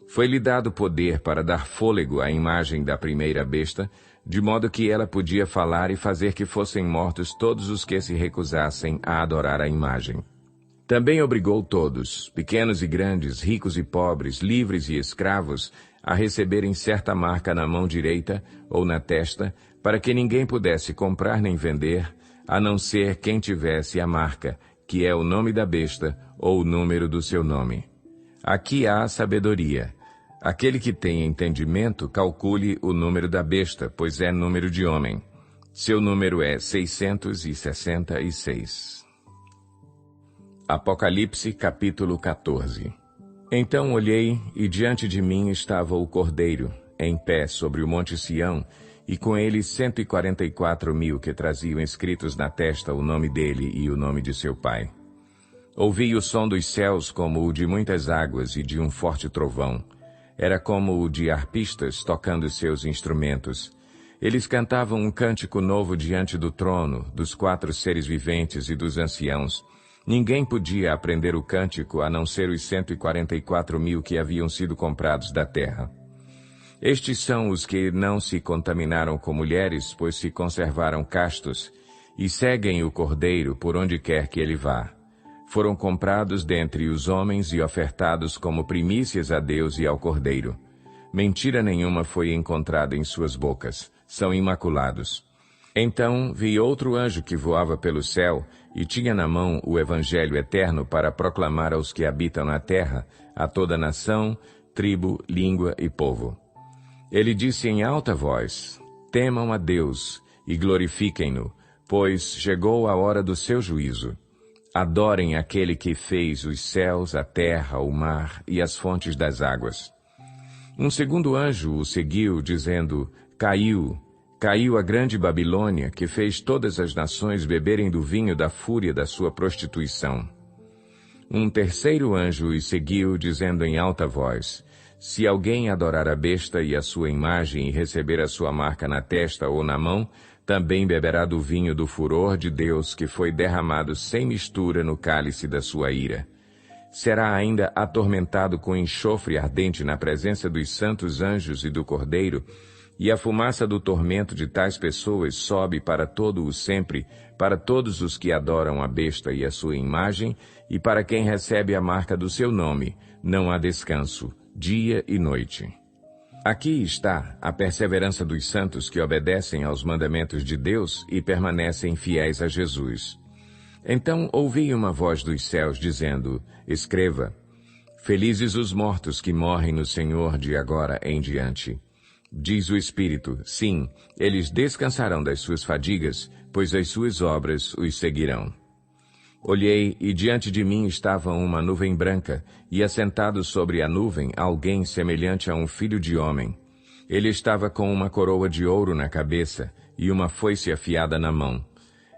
Foi-lhe dado poder para dar fôlego à imagem da primeira besta, de modo que ela podia falar e fazer que fossem mortos todos os que se recusassem a adorar a imagem. Também obrigou todos, pequenos e grandes, ricos e pobres, livres e escravos, a receberem certa marca na mão direita ou na testa, para que ninguém pudesse comprar nem vender, a não ser quem tivesse a marca, que é o nome da besta ou o número do seu nome. Aqui há sabedoria. Aquele que tem entendimento, calcule o número da besta, pois é número de homem. Seu número é 666. Apocalipse, capítulo 14. Então olhei, e diante de mim estava o Cordeiro, em pé sobre o monte Sião, e com ele 144.000 que traziam escritos na testa o nome dele e o nome de seu pai. Ouvi o som dos céus como o de muitas águas e de um forte trovão. Era como o de arpistas tocando seus instrumentos. Eles cantavam um cântico novo diante do trono, dos 4 seres viventes e dos anciãos. Ninguém podia aprender o cântico a não ser os 144.000 que haviam sido comprados da terra. Estes são os que não se contaminaram com mulheres, pois se conservaram castos, e seguem o Cordeiro por onde quer que ele vá. Foram comprados dentre os homens e ofertados como primícias a Deus e ao Cordeiro. Mentira nenhuma foi encontrada em suas bocas. São imaculados. Então vi outro anjo que voava pelo céu e tinha na mão o Evangelho eterno para proclamar aos que habitam na terra, a toda nação, tribo, língua e povo. Ele disse em alta voz: temam a Deus e glorifiquem-no, pois chegou a hora do seu juízo. Adorem aquele que fez os céus, a terra, o mar e as fontes das águas. Um segundo anjo o seguiu, dizendo: Caiu a grande Babilônia, que fez todas as nações beberem do vinho da fúria da sua prostituição. Um terceiro anjo os seguiu, dizendo em alta voz: se alguém adorar a besta e a sua imagem e receber a sua marca na testa ou na mão, também beberá do vinho do furor de Deus, que foi derramado sem mistura no cálice da sua ira. Será ainda atormentado com enxofre ardente na presença dos santos anjos e do Cordeiro, e a fumaça do tormento de tais pessoas sobe para todo o sempre, para todos os que adoram a besta e a sua imagem, e para quem recebe a marca do seu nome, não há descanso, dia e noite. Aqui está a perseverança dos santos que obedecem aos mandamentos de Deus e permanecem fiéis a Jesus. Então ouvi uma voz dos céus dizendo: escreva, felizes os mortos que morrem no Senhor de agora em diante. Diz o Espírito: sim, eles descansarão das suas fadigas, pois as suas obras os seguirão. Olhei, e diante de mim estava uma nuvem branca, e assentado sobre a nuvem alguém semelhante a um filho de homem. Ele estava com uma coroa de ouro na cabeça, e uma foice afiada na mão.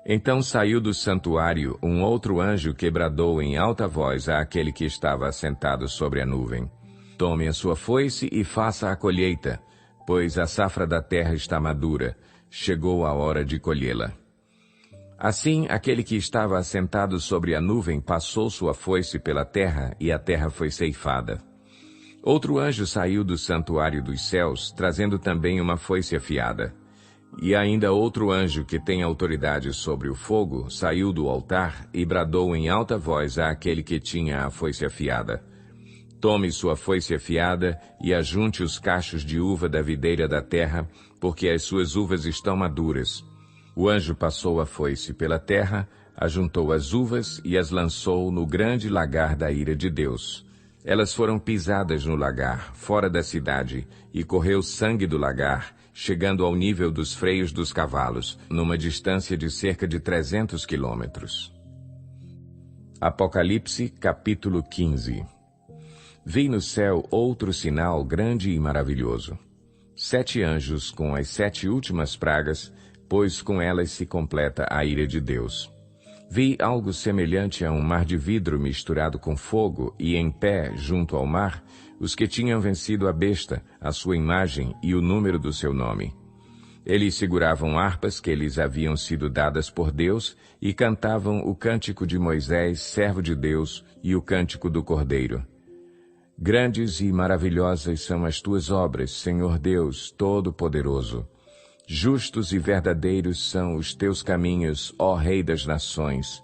Então saiu do santuário um outro anjo que bradou em alta voz àquele que estava assentado sobre a nuvem: tome a sua foice e faça a colheita, pois a safra da terra está madura, chegou a hora de colhê-la. Assim, aquele que estava assentado sobre a nuvem passou sua foice pela terra, e a terra foi ceifada. Outro anjo saiu do santuário dos céus, trazendo também uma foice afiada. E ainda outro anjo, que tem autoridade sobre o fogo, saiu do altar e bradou em alta voz àquele que tinha a foice afiada: tome sua foice afiada e ajunte os cachos de uva da videira da terra, porque as suas uvas estão maduras. O anjo passou a foice pela terra, ajuntou as uvas e as lançou no grande lagar da ira de Deus. Elas foram pisadas no lagar, fora da cidade, e correu sangue do lagar, chegando ao nível dos freios dos cavalos, numa distância de cerca de 300 quilômetros. Apocalipse, capítulo 15. Vi no céu outro sinal grande e maravilhoso: 7 anjos com as 7 últimas pragas, pois com elas se completa a ira de Deus. Vi algo semelhante a um mar de vidro misturado com fogo, e em pé, junto ao mar, os que tinham vencido a besta, a sua imagem e o número do seu nome. Eles seguravam harpas que lhes haviam sido dadas por Deus e cantavam o cântico de Moisés, servo de Deus, e o cântico do Cordeiro. Grandes e maravilhosas são as tuas obras, Senhor Deus Todo-Poderoso. Justos e verdadeiros são os teus caminhos, ó Rei das Nações.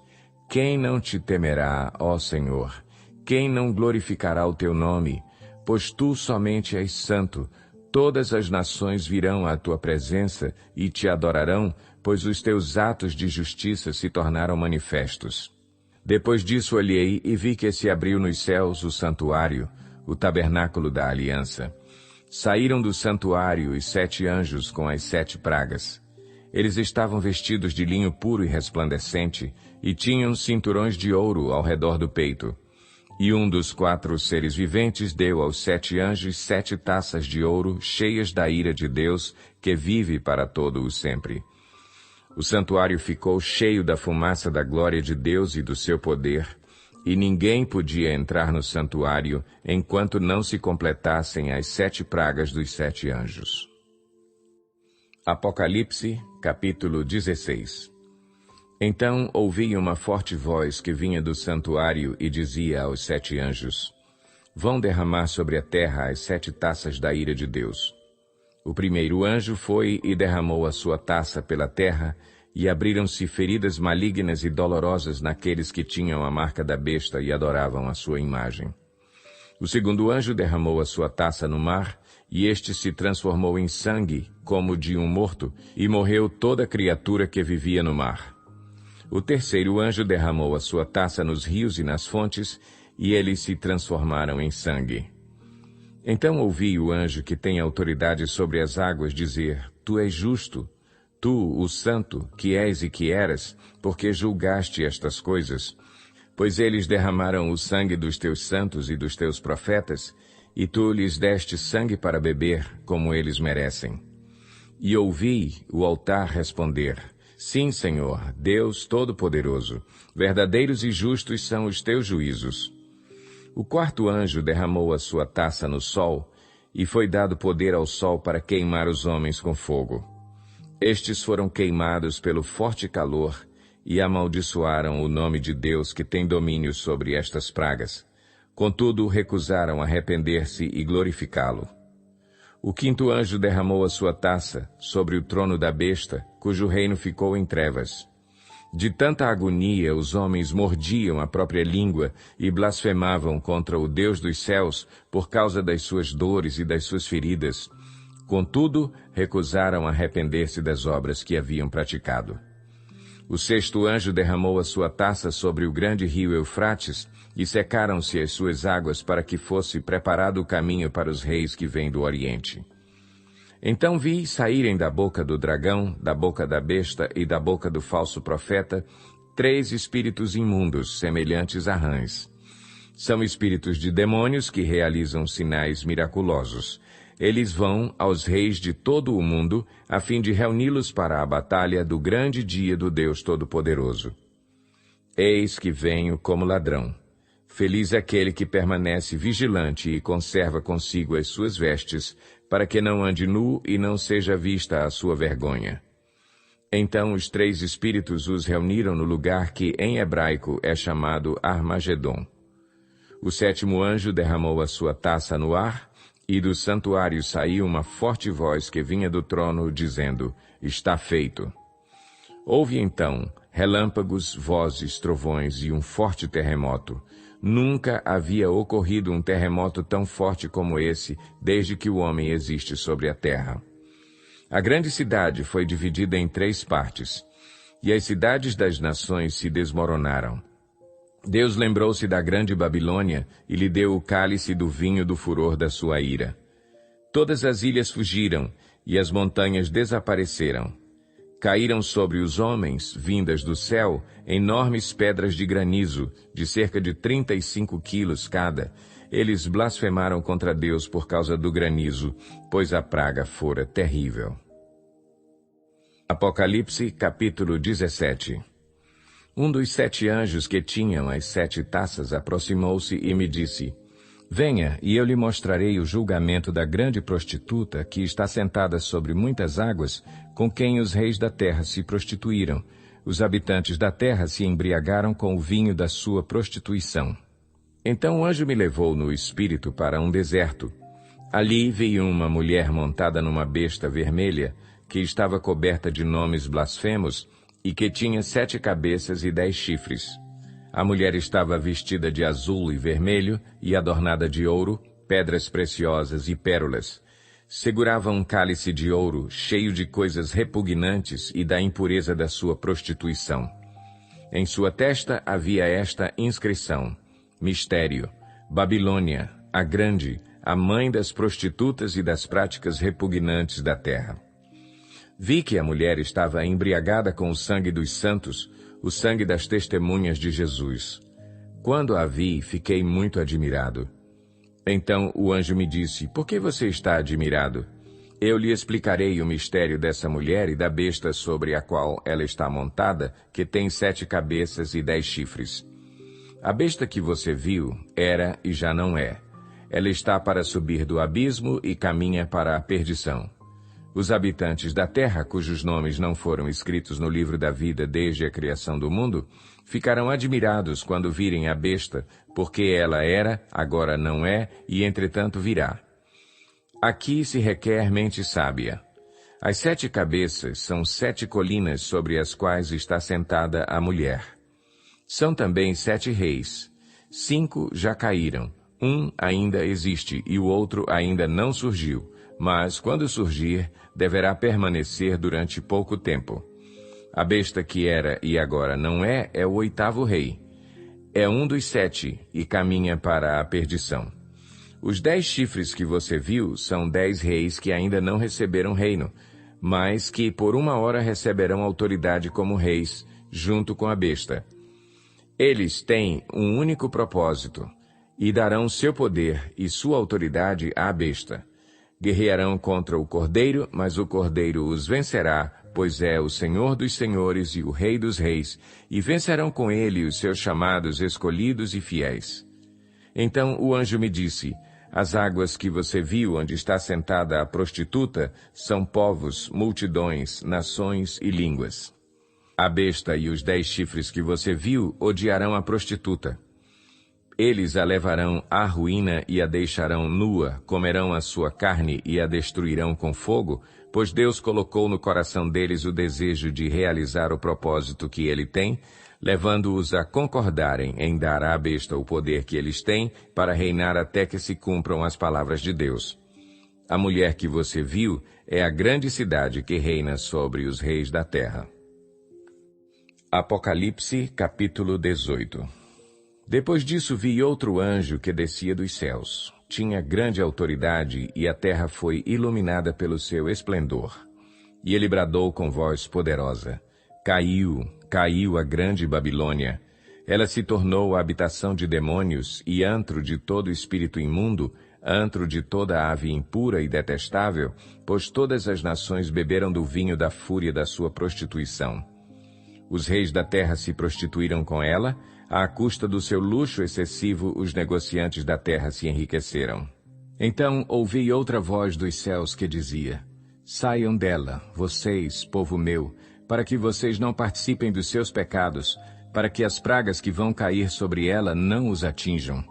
Quem não te temerá, ó Senhor? Quem não glorificará o teu nome? Pois tu somente és santo. Todas as nações virão à tua presença e te adorarão, pois os teus atos de justiça se tornaram manifestos. Depois disso olhei e vi que se abriu nos céus o santuário, o tabernáculo da aliança. Saíram do santuário os 7 anjos com as 7 pragas. Eles estavam vestidos de linho puro e resplandecente, e tinham cinturões de ouro ao redor do peito. E um dos 4 seres viventes deu aos 7 anjos 7 taças de ouro cheias da ira de Deus, que vive para todo o sempre. O santuário ficou cheio da fumaça da glória de Deus e do seu poder, e ninguém podia entrar no santuário enquanto não se completassem as 7 pragas dos 7 anjos. Apocalipse, capítulo 16. Então ouvi uma forte voz que vinha do santuário e dizia aos 7 anjos: Vão derramar sobre a terra as 7 taças da ira de Deus. O primeiro anjo foi e derramou a sua taça pela terra, e abriram-se feridas malignas e dolorosas naqueles que tinham a marca da besta e adoravam a sua imagem. O segundo anjo derramou a sua taça no mar, e este se transformou em sangue, como de um morto, e morreu toda criatura que vivia no mar. O terceiro anjo derramou a sua taça nos rios e nas fontes, e eles se transformaram em sangue. Então ouvi o anjo que tem autoridade sobre as águas dizer: Tu és justo, tu, o santo, que és e que eras, porque julgaste estas coisas. Pois eles derramaram o sangue dos teus santos e dos teus profetas, e tu lhes deste sangue para beber, como eles merecem. E ouvi o altar responder: Sim, Senhor, Deus Todo-Poderoso, verdadeiros e justos são os teus juízos. O quarto anjo derramou a sua taça no sol, e foi dado poder ao sol para queimar os homens com fogo. Estes foram queimados pelo forte calor, e amaldiçoaram o nome de Deus que tem domínio sobre estas pragas. Contudo, recusaram arrepender-se e glorificá-lo. O quinto anjo derramou a sua taça sobre o trono da besta, cujo reino ficou em trevas. De tanta agonia, os homens mordiam a própria língua e blasfemavam contra o Deus dos céus por causa das suas dores e das suas feridas. Contudo, recusaram arrepender-se das obras que haviam praticado. O sexto anjo derramou a sua taça sobre o grande rio Eufrates, e secaram-se as suas águas para que fosse preparado o caminho para os reis que vêm do Oriente. Então vi saírem da boca do dragão, da boca da besta e da boca do falso profeta 3 espíritos imundos, semelhantes a rãs. São espíritos de demônios que realizam sinais miraculosos. Eles vão aos reis de todo o mundo, a fim de reuni-los para a batalha do grande dia do Deus Todo-Poderoso. Eis que venho como ladrão. Feliz é aquele que permanece vigilante e conserva consigo as suas vestes, para que não ande nu e não seja vista a sua vergonha. Então os 3 espíritos os reuniram no lugar que em hebraico é chamado Armagedon. O sétimo anjo derramou a sua taça no ar, e do santuário saiu uma forte voz que vinha do trono, dizendo: Está feito. Houve então relâmpagos, vozes, trovões e um forte terremoto. Nunca havia ocorrido um terremoto tão forte como esse, desde que o homem existe sobre a terra. A grande cidade foi dividida em 3 partes, e as cidades das nações se desmoronaram. Deus lembrou-se da grande Babilônia e lhe deu o cálice do vinho do furor da sua ira. Todas as ilhas fugiram, e as montanhas desapareceram. Caíram sobre os homens, vindas do céu, enormes pedras de granizo, de cerca de 35 quilos cada. Eles blasfemaram contra Deus por causa do granizo, pois a praga fora terrível. Apocalipse, capítulo 17. Um dos 7 anjos que tinham as 7 taças aproximou-se e me disse: Venha, e eu lhe mostrarei o julgamento da grande prostituta que está sentada sobre muitas águas, com quem os reis da terra se prostituíram. Os habitantes da terra se embriagaram com o vinho da sua prostituição. Então o anjo me levou no espírito para um deserto. Ali vi uma mulher montada numa besta vermelha, que estava coberta de nomes blasfemos e que tinha 7 cabeças e 10 chifres. A mulher estava vestida de azul e vermelho e adornada de ouro, pedras preciosas e pérolas. Segurava um cálice de ouro cheio de coisas repugnantes e da impureza da sua prostituição. Em sua testa havia esta inscrição: Mistério, Babilônia, a Grande, a mãe das prostitutas e das práticas repugnantes da terra. Vi que a mulher estava embriagada com o sangue dos santos, o sangue das testemunhas de Jesus. Quando a vi, fiquei muito admirado. Então o anjo me disse: Por que você está admirado? Eu lhe explicarei o mistério dessa mulher e da besta sobre a qual ela está montada, que tem 7 cabeças e 10 chifres. A besta que você viu era e já não é. Ela está para subir do abismo e caminha para a perdição. Os habitantes da terra, cujos nomes não foram escritos no livro da vida desde a criação do mundo, ficarão admirados quando virem a besta, porque ela era, agora não é, e entretanto virá. Aqui se requer mente sábia. As 7 cabeças são 7 colinas sobre as quais está sentada a mulher. São também 7 reis. 5 já caíram, um ainda existe e o outro ainda não surgiu. Mas, quando surgir, deverá permanecer durante pouco tempo. A besta que era e agora não é o 8º rei. É um dos 7 e caminha para a perdição. Os 10 chifres que você viu são 10 reis que ainda não receberam reino, mas que por 1 hora receberão autoridade como reis, junto com a besta. Eles têm um único propósito, e darão seu poder e sua autoridade à besta. Guerrearão contra o Cordeiro, mas o Cordeiro os vencerá, pois é o Senhor dos senhores e o Rei dos reis, e vencerão com ele os seus chamados, escolhidos e fiéis. Então o anjo me disse: As águas que você viu onde está sentada a prostituta são povos, multidões, nações e línguas. A besta e os 10 chifres que você viu odiarão a prostituta. Eles a levarão à ruína e a deixarão nua, comerão a sua carne e a destruirão com fogo, pois Deus colocou no coração deles o desejo de realizar o propósito que ele tem, levando-os a concordarem em dar à besta o poder que eles têm para reinar até que se cumpram as palavras de Deus. A mulher que você viu é a grande cidade que reina sobre os reis da terra. Apocalipse, capítulo 18. Depois disso vi outro anjo que descia dos céus. Tinha grande autoridade e a terra foi iluminada pelo seu esplendor. E ele bradou com voz poderosa: Caiu, caiu a grande Babilônia. Ela se tornou a habitação de demônios e antro de todo espírito imundo, antro de toda ave impura e detestável, pois todas as nações beberam do vinho da fúria da sua prostituição. Os reis da terra se prostituíram com ela, à custa do seu luxo excessivo, os negociantes da terra se enriqueceram. Então ouvi outra voz dos céus que dizia: Saiam dela, vocês, povo meu, para que vocês não participem dos seus pecados, para que as pragas que vão cair sobre ela não os atinjam.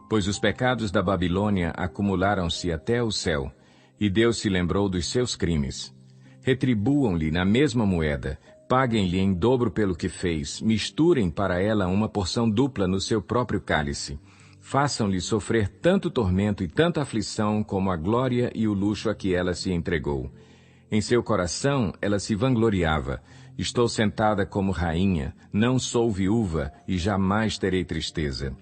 Pois os pecados da Babilônia acumularam-se até o céu, e Deus se lembrou dos seus crimes. Retribuam-lhe na mesma moeda, paguem-lhe em dobro pelo que fez, misturem para ela uma porção dupla no seu próprio cálice. Façam-lhe sofrer tanto tormento e tanta aflição como a glória e o luxo a que ela se entregou. Em seu coração ela se vangloriava: Estou sentada como rainha, não sou viúva e jamais terei tristeza.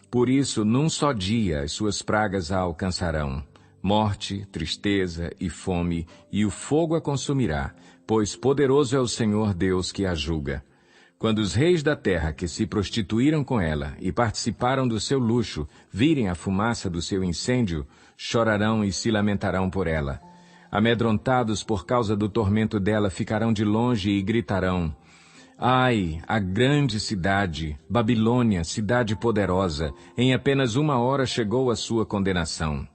Por isso, num só dia as suas pragas a alcançarão: morte, tristeza e fome, e o fogo a consumirá, pois poderoso é o Senhor Deus que a julga. Quando os reis da terra que se prostituíram com ela e participaram do seu luxo virem a fumaça do seu incêndio, chorarão e se lamentarão por ela. Amedrontados por causa do tormento dela, ficarão de longe e gritarão: Ai, a grande cidade, Babilônia, cidade poderosa, em apenas 1 hora chegou a sua condenação.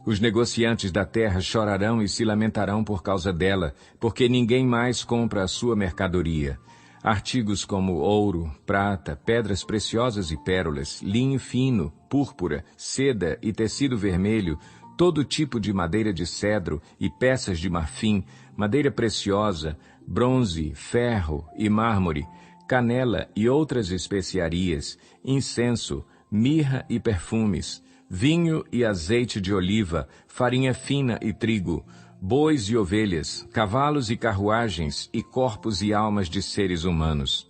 Os negociantes da terra chorarão e se lamentarão por causa dela, porque ninguém mais compra a sua mercadoria. Artigos como ouro, prata, pedras preciosas e pérolas, linho fino, púrpura, seda e tecido vermelho, todo tipo de madeira de cedro e peças de marfim, madeira preciosa, bronze, ferro e mármore, canela e outras especiarias, incenso, mirra e perfumes, vinho e azeite de oliva, farinha fina e trigo, bois e ovelhas, cavalos e carruagens, e corpos e almas de seres humanos.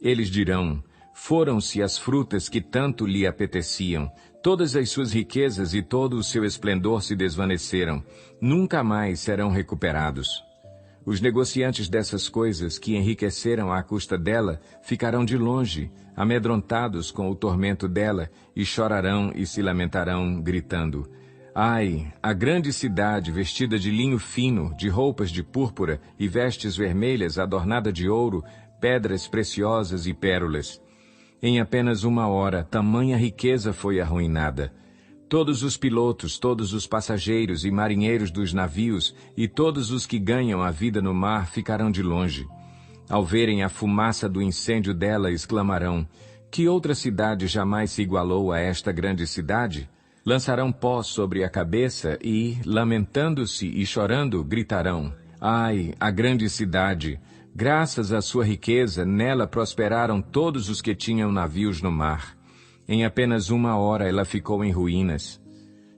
Eles dirão: foram-se as frutas que tanto lhe apeteciam, todas as suas riquezas e todo o seu esplendor se desvaneceram, nunca mais serão recuperados. Os negociantes dessas coisas que enriqueceram à custa dela ficarão de longe, amedrontados com o tormento dela, e chorarão e se lamentarão, gritando: ai, a grande cidade vestida de linho fino, de roupas de púrpura e vestes vermelhas adornada de ouro, pedras preciosas e pérolas. Em apenas 1 hora, tamanha riqueza foi arruinada. Todos os pilotos, todos os passageiros e marinheiros dos navios e todos os que ganham a vida no mar ficarão de longe. Ao verem a fumaça do incêndio dela, exclamarão: que outra cidade jamais se igualou a esta grande cidade? Lançarão pó sobre a cabeça e, lamentando-se e chorando, gritarão: ai, a grande cidade! Graças à sua riqueza, nela prosperaram todos os que tinham navios no mar. Em apenas 1 hora ela ficou em ruínas.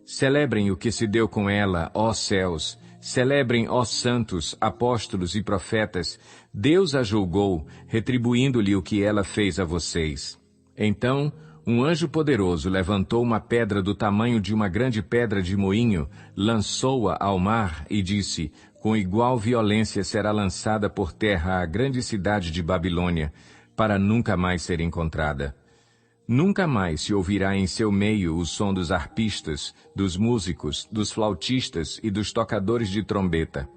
Celebrem o que se deu com ela, ó céus! Celebrem, ó santos, apóstolos e profetas! Deus a julgou, retribuindo-lhe o que ela fez a vocês. Então, um anjo poderoso levantou uma pedra do tamanho de uma grande pedra de moinho, lançou-a ao mar e disse: com igual violência será lançada por terra a grande cidade de Babilônia, para nunca mais ser encontrada. Nunca mais se ouvirá em seu meio o som dos arpistas, dos músicos, dos flautistas e dos tocadores de trombeta.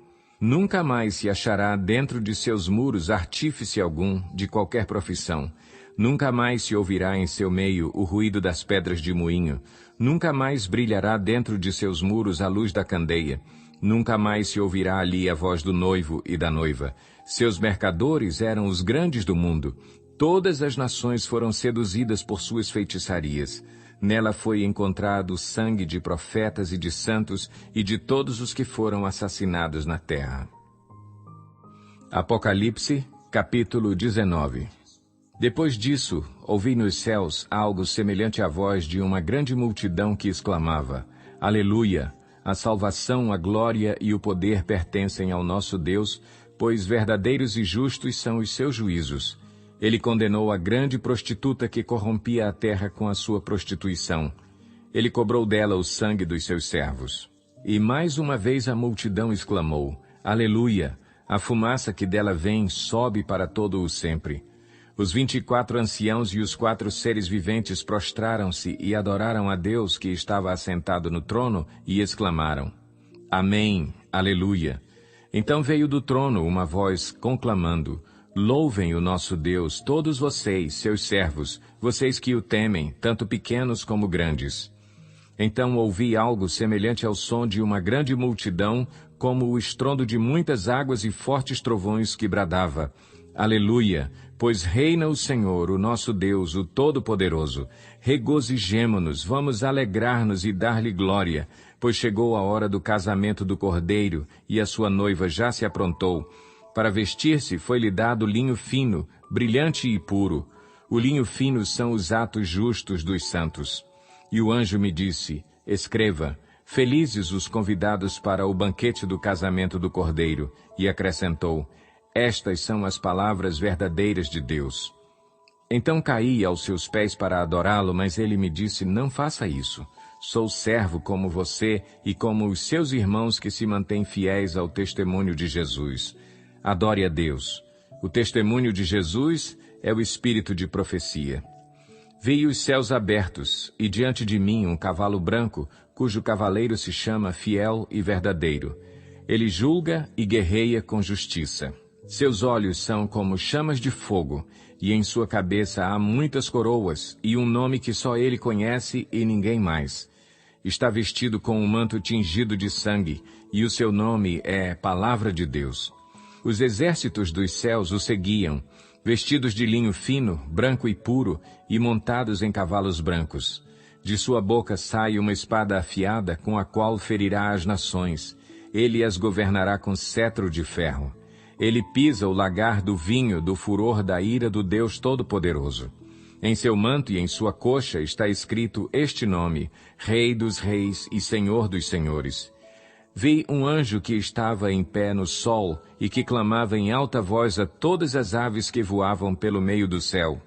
Nunca mais se achará dentro de seus muros artífice algum, de qualquer profissão. Nunca mais se ouvirá em seu meio o ruído das pedras de moinho. Nunca mais brilhará dentro de seus muros a luz da candeia. Nunca mais se ouvirá ali a voz do noivo e da noiva. Seus mercadores eram os grandes do mundo. Todas as nações foram seduzidas por suas feitiçarias. Nela foi encontrado o sangue de profetas e de santos e de todos os que foram assassinados na terra. Apocalipse, capítulo 19. Depois disso, ouvi nos céus algo semelhante à voz de uma grande multidão que exclamava: Aleluia! A salvação, a glória e o poder pertencem ao nosso Deus, pois verdadeiros e justos são os seus juízos. Ele condenou a grande prostituta que corrompia a terra com a sua prostituição. Ele cobrou dela o sangue dos seus servos. E mais uma vez a multidão exclamou: Aleluia! A fumaça que dela vem sobe para todo o sempre. Os 24 anciãos e os 4 seres viventes prostraram-se e adoraram a Deus que estava assentado no trono e exclamaram: Amém, Aleluia! Então veio do trono uma voz conclamando: Louvem o nosso Deus, todos vocês, seus servos, vocês que o temem, tanto pequenos como grandes. Então ouvi algo semelhante ao som de uma grande multidão, como o estrondo de muitas águas e fortes trovões que bradava: Aleluia! Pois reina o Senhor, o nosso Deus, o Todo-Poderoso. Regozijemo-nos, vamos alegrar-nos e dar-lhe glória, pois chegou a hora do casamento do Cordeiro, e a sua noiva já se aprontou. Para vestir-se foi-lhe dado linho fino, brilhante e puro. O linho fino são os atos justos dos santos. E o anjo me disse: Escreva: Felizes os convidados para o banquete do casamento do Cordeiro. E acrescentou: Estas são as palavras verdadeiras de Deus. Então caí aos seus pés para adorá-lo, mas ele me disse: Não faça isso. Sou servo como você e como os seus irmãos que se mantêm fiéis ao testemunho de Jesus. Adore a Deus. O testemunho de Jesus é o espírito de profecia. Vi os céus abertos, e diante de mim um cavalo branco, cujo cavaleiro se chama Fiel e Verdadeiro. Ele julga e guerreia com justiça. Seus olhos são como chamas de fogo, e em sua cabeça há muitas coroas, e um nome que só ele conhece e ninguém mais. Está vestido com um manto tingido de sangue, e o seu nome é Palavra de Deus. Os exércitos dos céus o seguiam, vestidos de linho fino, branco e puro, e montados em cavalos brancos. De sua boca sai uma espada afiada, com a qual ferirá as nações. Ele as governará com cetro de ferro. Ele pisa o lagar do vinho do furor da ira do Deus Todo-Poderoso. Em seu manto e em sua coxa está escrito este nome: Rei dos Reis e Senhor dos Senhores. Vi um anjo que estava em pé no sol e que clamava em alta voz a todas as aves que voavam pelo meio do céu: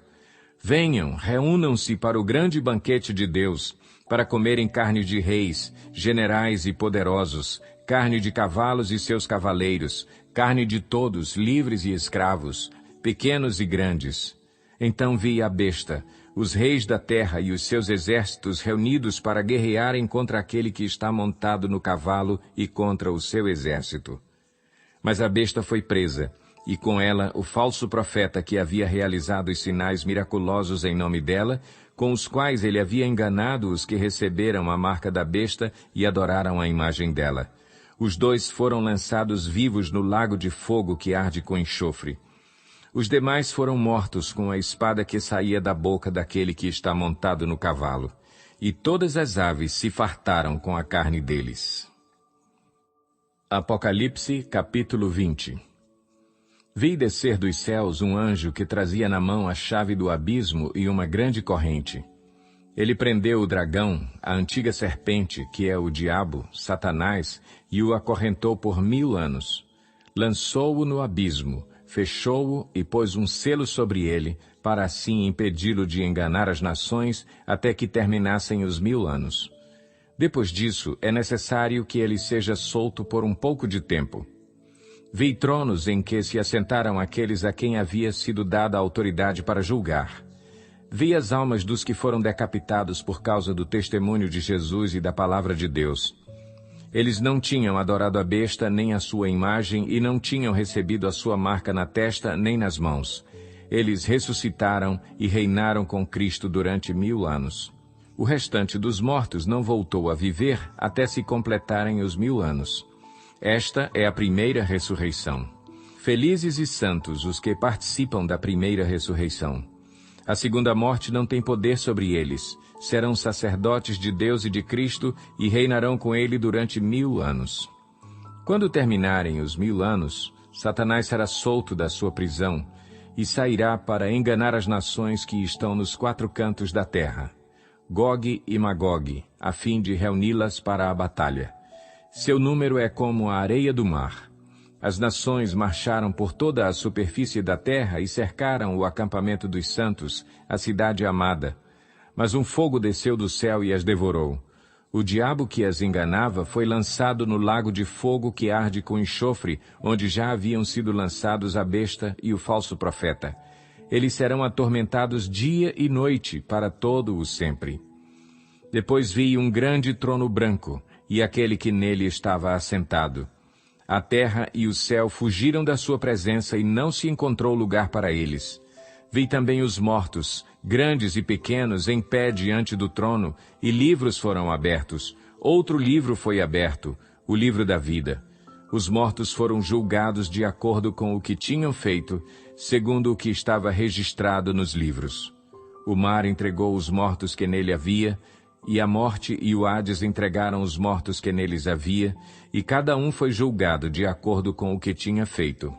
Venham, reúnam-se para o grande banquete de Deus, para comerem carne de reis, generais e poderosos, carne de cavalos e seus cavaleiros, carne de todos, livres e escravos, pequenos e grandes. Então vi a besta, os reis da terra e os seus exércitos reunidos para guerrearem contra aquele que está montado no cavalo e contra o seu exército. Mas a besta foi presa, e com ela o falso profeta que havia realizado os sinais miraculosos em nome dela, com os quais ele havia enganado os que receberam a marca da besta e adoraram a imagem dela. Os dois foram lançados vivos no lago de fogo que arde com enxofre. Os demais foram mortos com a espada que saía da boca daquele que está montado no cavalo. E todas as aves se fartaram com a carne deles. Apocalipse, capítulo 20. Vi descer dos céus um anjo que trazia na mão a chave do abismo e uma grande corrente. Ele prendeu o dragão, a antiga serpente, que é o diabo, Satanás, e o acorrentou por 1000 anos. Lançou-o no abismo, fechou-o e pôs um selo sobre ele, para assim impedi-lo de enganar as nações até que terminassem os 1000 anos. Depois disso, é necessário que ele seja solto por um pouco de tempo. Vi tronos em que se assentaram aqueles a quem havia sido dada a autoridade para julgar. Vi as almas dos que foram decapitados por causa do testemunho de Jesus e da palavra de Deus. Eles não tinham adorado a besta nem a sua imagem e não tinham recebido a sua marca na testa nem nas mãos. Eles ressuscitaram e reinaram com Cristo durante 1000 anos. O restante dos mortos não voltou a viver até se completarem os 1000 anos. Esta é a primeira ressurreição. Felizes e santos os que participam da primeira ressurreição. A segunda morte não tem poder sobre eles. Serão sacerdotes de Deus e de Cristo e reinarão com ele durante 1000 anos. Quando terminarem os 1000 anos, Satanás será solto da sua prisão e sairá para enganar as nações que estão nos 4 cantos da terra, Gog e Magog, a fim de reuni-las para a batalha. Seu número é como a areia do mar. As nações marcharam por toda a superfície da terra e cercaram o acampamento dos santos, a cidade amada. Mas um fogo desceu do céu e as devorou. O diabo que as enganava foi lançado no lago de fogo que arde com enxofre, onde já haviam sido lançados a besta e o falso profeta. Eles serão atormentados dia e noite para todo o sempre. Depois vi um grande trono branco, e aquele que nele estava assentado. A terra e o céu fugiram da sua presença e não se encontrou lugar para eles. Vi também os mortos, grandes e pequenos, em pé diante do trono, e livros foram abertos. Outro livro foi aberto, o livro da vida. Os mortos foram julgados de acordo com o que tinham feito, segundo o que estava registrado nos livros. O mar entregou os mortos que nele havia, e a morte e o Hades entregaram os mortos que neles havia, e cada um foi julgado de acordo com o que tinha feito.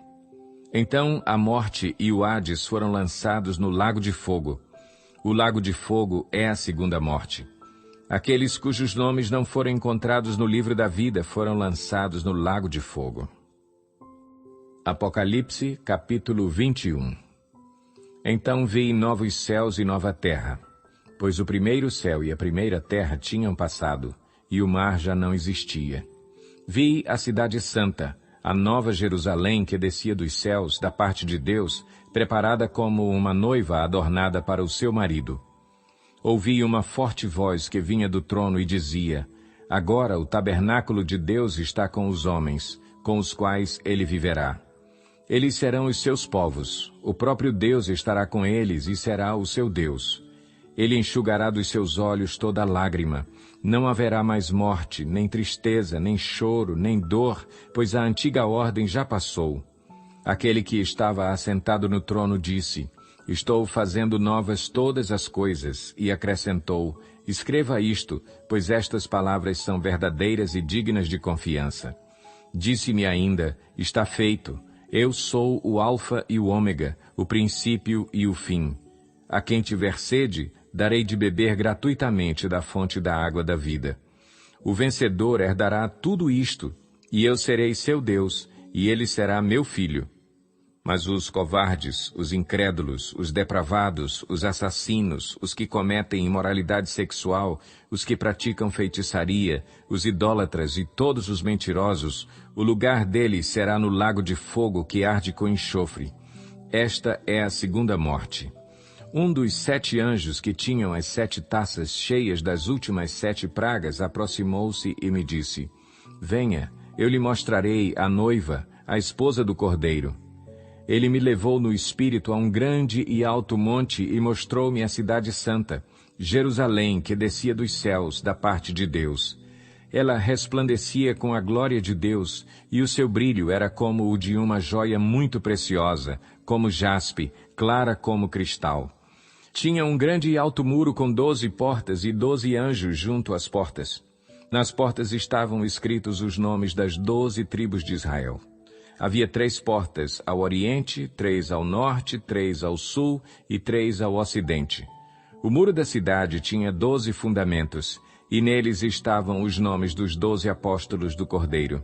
Então a morte e o Hades foram lançados no lago de fogo. O lago de fogo é a segunda morte. Aqueles cujos nomes não foram encontrados no livro da vida foram lançados no lago de fogo. Apocalipse, capítulo 21. Então vi novos céus e nova terra, pois o primeiro céu e a primeira terra tinham passado, e o mar já não existia. Vi a cidade santa, a nova Jerusalém que descia dos céus, da parte de Deus, preparada como uma noiva adornada para o seu marido. Ouvi uma forte voz que vinha do trono e dizia: Agora o tabernáculo de Deus está com os homens, com os quais ele viverá. Eles serão os seus povos, o próprio Deus estará com eles e será o seu Deus. Ele enxugará dos seus olhos toda lágrima. Não haverá mais morte, nem tristeza, nem choro, nem dor, pois a antiga ordem já passou. Aquele que estava assentado no trono disse: Estou fazendo novas todas as coisas, e acrescentou: Escreva isto, pois estas palavras são verdadeiras e dignas de confiança. Disse-me ainda: Está feito. Eu sou o Alfa e o Ômega, o princípio e o fim. A quem tiver sede, darei de beber gratuitamente da fonte da água da vida. O vencedor herdará tudo isto, e eu serei seu Deus, e ele será meu filho. Mas os covardes, os incrédulos, os depravados, os assassinos, os que cometem imoralidade sexual, os que praticam feitiçaria, os idólatras e todos os mentirosos, o lugar deles será no lago de fogo que arde com enxofre. Esta é a segunda morte. Um dos 7 anjos que tinham as 7 taças cheias das últimas 7 pragas aproximou-se e me disse: Venha, eu lhe mostrarei a noiva, a esposa do Cordeiro. Ele me levou no espírito a um grande e alto monte e mostrou-me a cidade santa, Jerusalém, que descia dos céus, da parte de Deus. Ela resplandecia com a glória de Deus, e o seu brilho era como o de uma joia muito preciosa, como jaspe, clara como cristal. Tinha um grande e alto muro com 12 portas e 12 anjos junto às portas. Nas portas estavam escritos os nomes das 12 tribos de Israel. Havia 3 portas ao oriente, 3 ao norte, 3 ao sul e 3 ao ocidente. O muro da cidade tinha 12 fundamentos, e neles estavam os nomes dos 12 apóstolos do Cordeiro.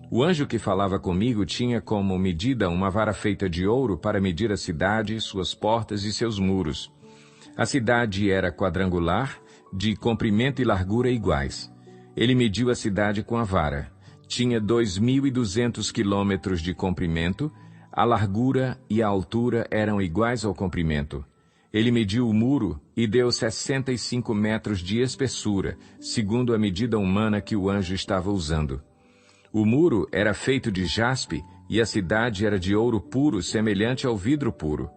O anjo que falava comigo tinha como medida uma vara feita de ouro para medir a cidade, suas portas e seus muros. A cidade era quadrangular, de comprimento e largura iguais. Ele mediu a cidade com a vara. Tinha 2.200 quilômetros de comprimento, a largura e a altura eram iguais ao comprimento. Ele mediu o muro e deu 65 metros de espessura, segundo a medida humana que o anjo estava usando. O muro era feito de jaspe e a cidade era de ouro puro, semelhante ao vidro puro.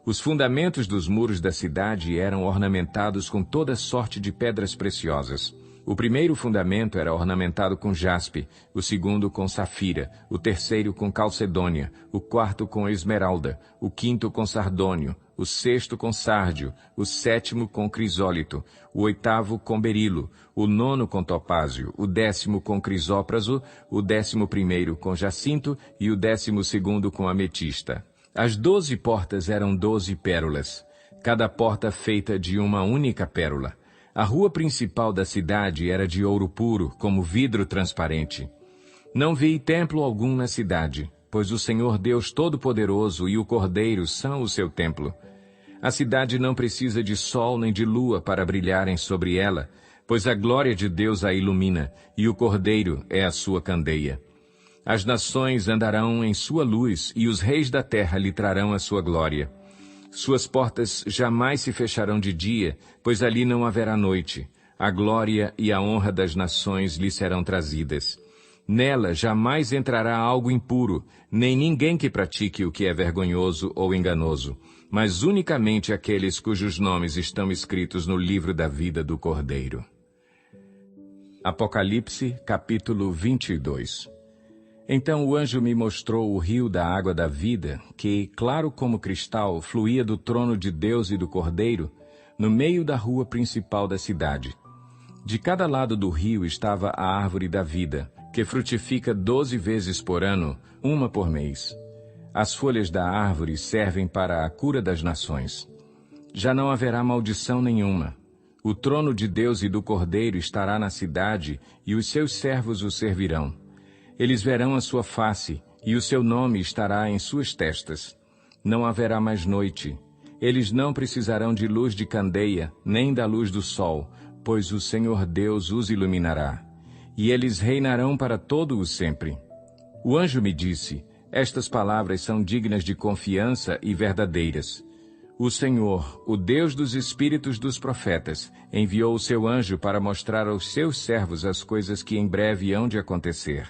Os fundamentos dos muros da cidade eram ornamentados com toda sorte de pedras preciosas. O primeiro fundamento era ornamentado com jaspe, o segundo com safira, o terceiro com calcedônia, o quarto com esmeralda, o quinto com sardônio, o sexto com sárdio, o sétimo com crisólito, o oitavo com berilo, o nono com topázio, o 10º com crisópraso, o 11º com jacinto e o 12º com ametista. As 12 portas eram 12 pérolas, cada porta feita de uma única pérola. A rua principal da cidade era de ouro puro, como vidro transparente. Não vi templo algum na cidade, pois o Senhor Deus Todo-Poderoso e o Cordeiro são o seu templo. A cidade não precisa de sol nem de lua para brilharem sobre ela, pois a glória de Deus a ilumina, e o Cordeiro é a sua candeia. As nações andarão em sua luz, e os reis da terra lhe trarão a sua glória. Suas portas jamais se fecharão de dia, pois ali não haverá noite. A glória e a honra das nações lhe serão trazidas. Nela jamais entrará algo impuro, nem ninguém que pratique o que é vergonhoso ou enganoso, mas unicamente aqueles cujos nomes estão escritos no livro da vida do Cordeiro. Apocalipse, capítulo 22. Então o anjo me mostrou o rio da água da vida, que, claro como cristal, fluía do trono de Deus e do Cordeiro, no meio da rua principal da cidade. De cada lado do rio estava a árvore da vida, que frutifica 12 vezes por ano, uma por mês. As folhas da árvore servem para a cura das nações. Já não haverá maldição nenhuma. O trono de Deus e do Cordeiro estará na cidade, e os seus servos o servirão. Eles verão a sua face, e o seu nome estará em suas testas. Não haverá mais noite. Eles não precisarão de luz de candeia, nem da luz do sol, pois o Senhor Deus os iluminará. E eles reinarão para todo o sempre. O anjo me disse: estas palavras são dignas de confiança e verdadeiras. O Senhor, o Deus dos espíritos dos profetas, enviou o seu anjo para mostrar aos seus servos as coisas que em breve hão de acontecer.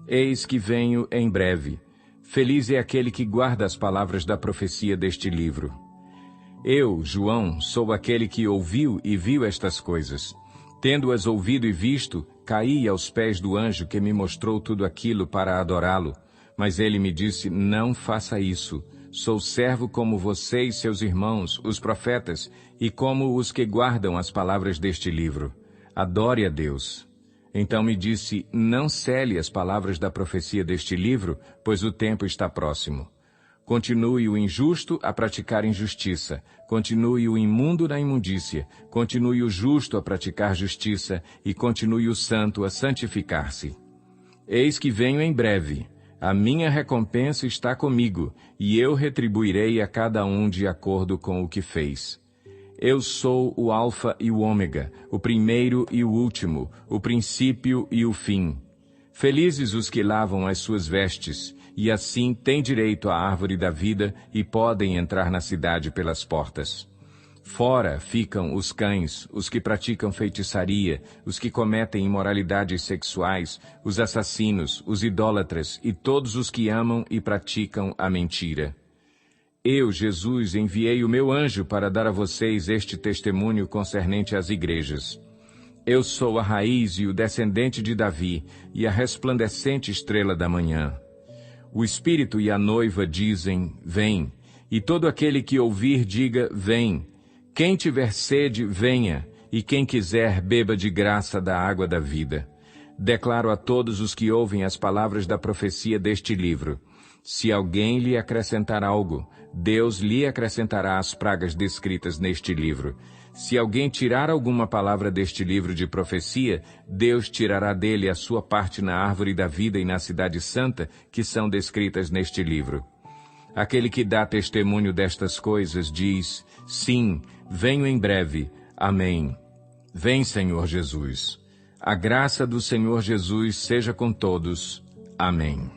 Eis que venho em breve. Feliz é aquele que guarda as palavras da profecia deste livro. Eu, João, sou aquele que ouviu e viu estas coisas. Tendo-as ouvido e visto, caí aos pés do anjo que me mostrou tudo aquilo para adorá-lo. Mas ele me disse, não faça isso. Sou servo como você e seus irmãos, os profetas, e como os que guardam as palavras deste livro. Adore a Deus. Então me disse, não cele as palavras da profecia deste livro, pois o tempo está próximo. Continue o injusto a praticar injustiça, continue o imundo na imundícia, continue o justo a praticar justiça, e continue o santo a santificar-se. Eis que venho em breve. A minha recompensa está comigo, e eu retribuirei a cada um de acordo com o que fez. Eu sou o Alfa e o Ômega, o primeiro e o último, o princípio e o fim. Felizes os que lavam as suas vestes, e assim têm direito à árvore da vida e podem entrar na cidade pelas portas. Fora ficam os cães, os que praticam feitiçaria, os que cometem imoralidades sexuais, os assassinos, os idólatras e todos os que amam e praticam a mentira. Eu, Jesus, enviei o meu anjo para dar a vocês este testemunho concernente às igrejas. Eu sou a raiz e o descendente de Davi e a resplandecente estrela da manhã. O Espírito e a noiva dizem, vem, e todo aquele que ouvir diga, vem. Quem tiver sede, venha, e quem quiser, beba de graça da água da vida. Declaro a todos os que ouvem as palavras da profecia deste livro. Se alguém lhe acrescentar algo, Deus lhe acrescentará as pragas descritas neste livro. Se alguém tirar alguma palavra deste livro de profecia, Deus tirará dele a sua parte na árvore da vida e na cidade santa, que são descritas neste livro. Aquele que dá testemunho destas coisas diz, sim, venho em breve. Amém. Vem, Senhor Jesus. A graça do Senhor Jesus seja com todos. Amém.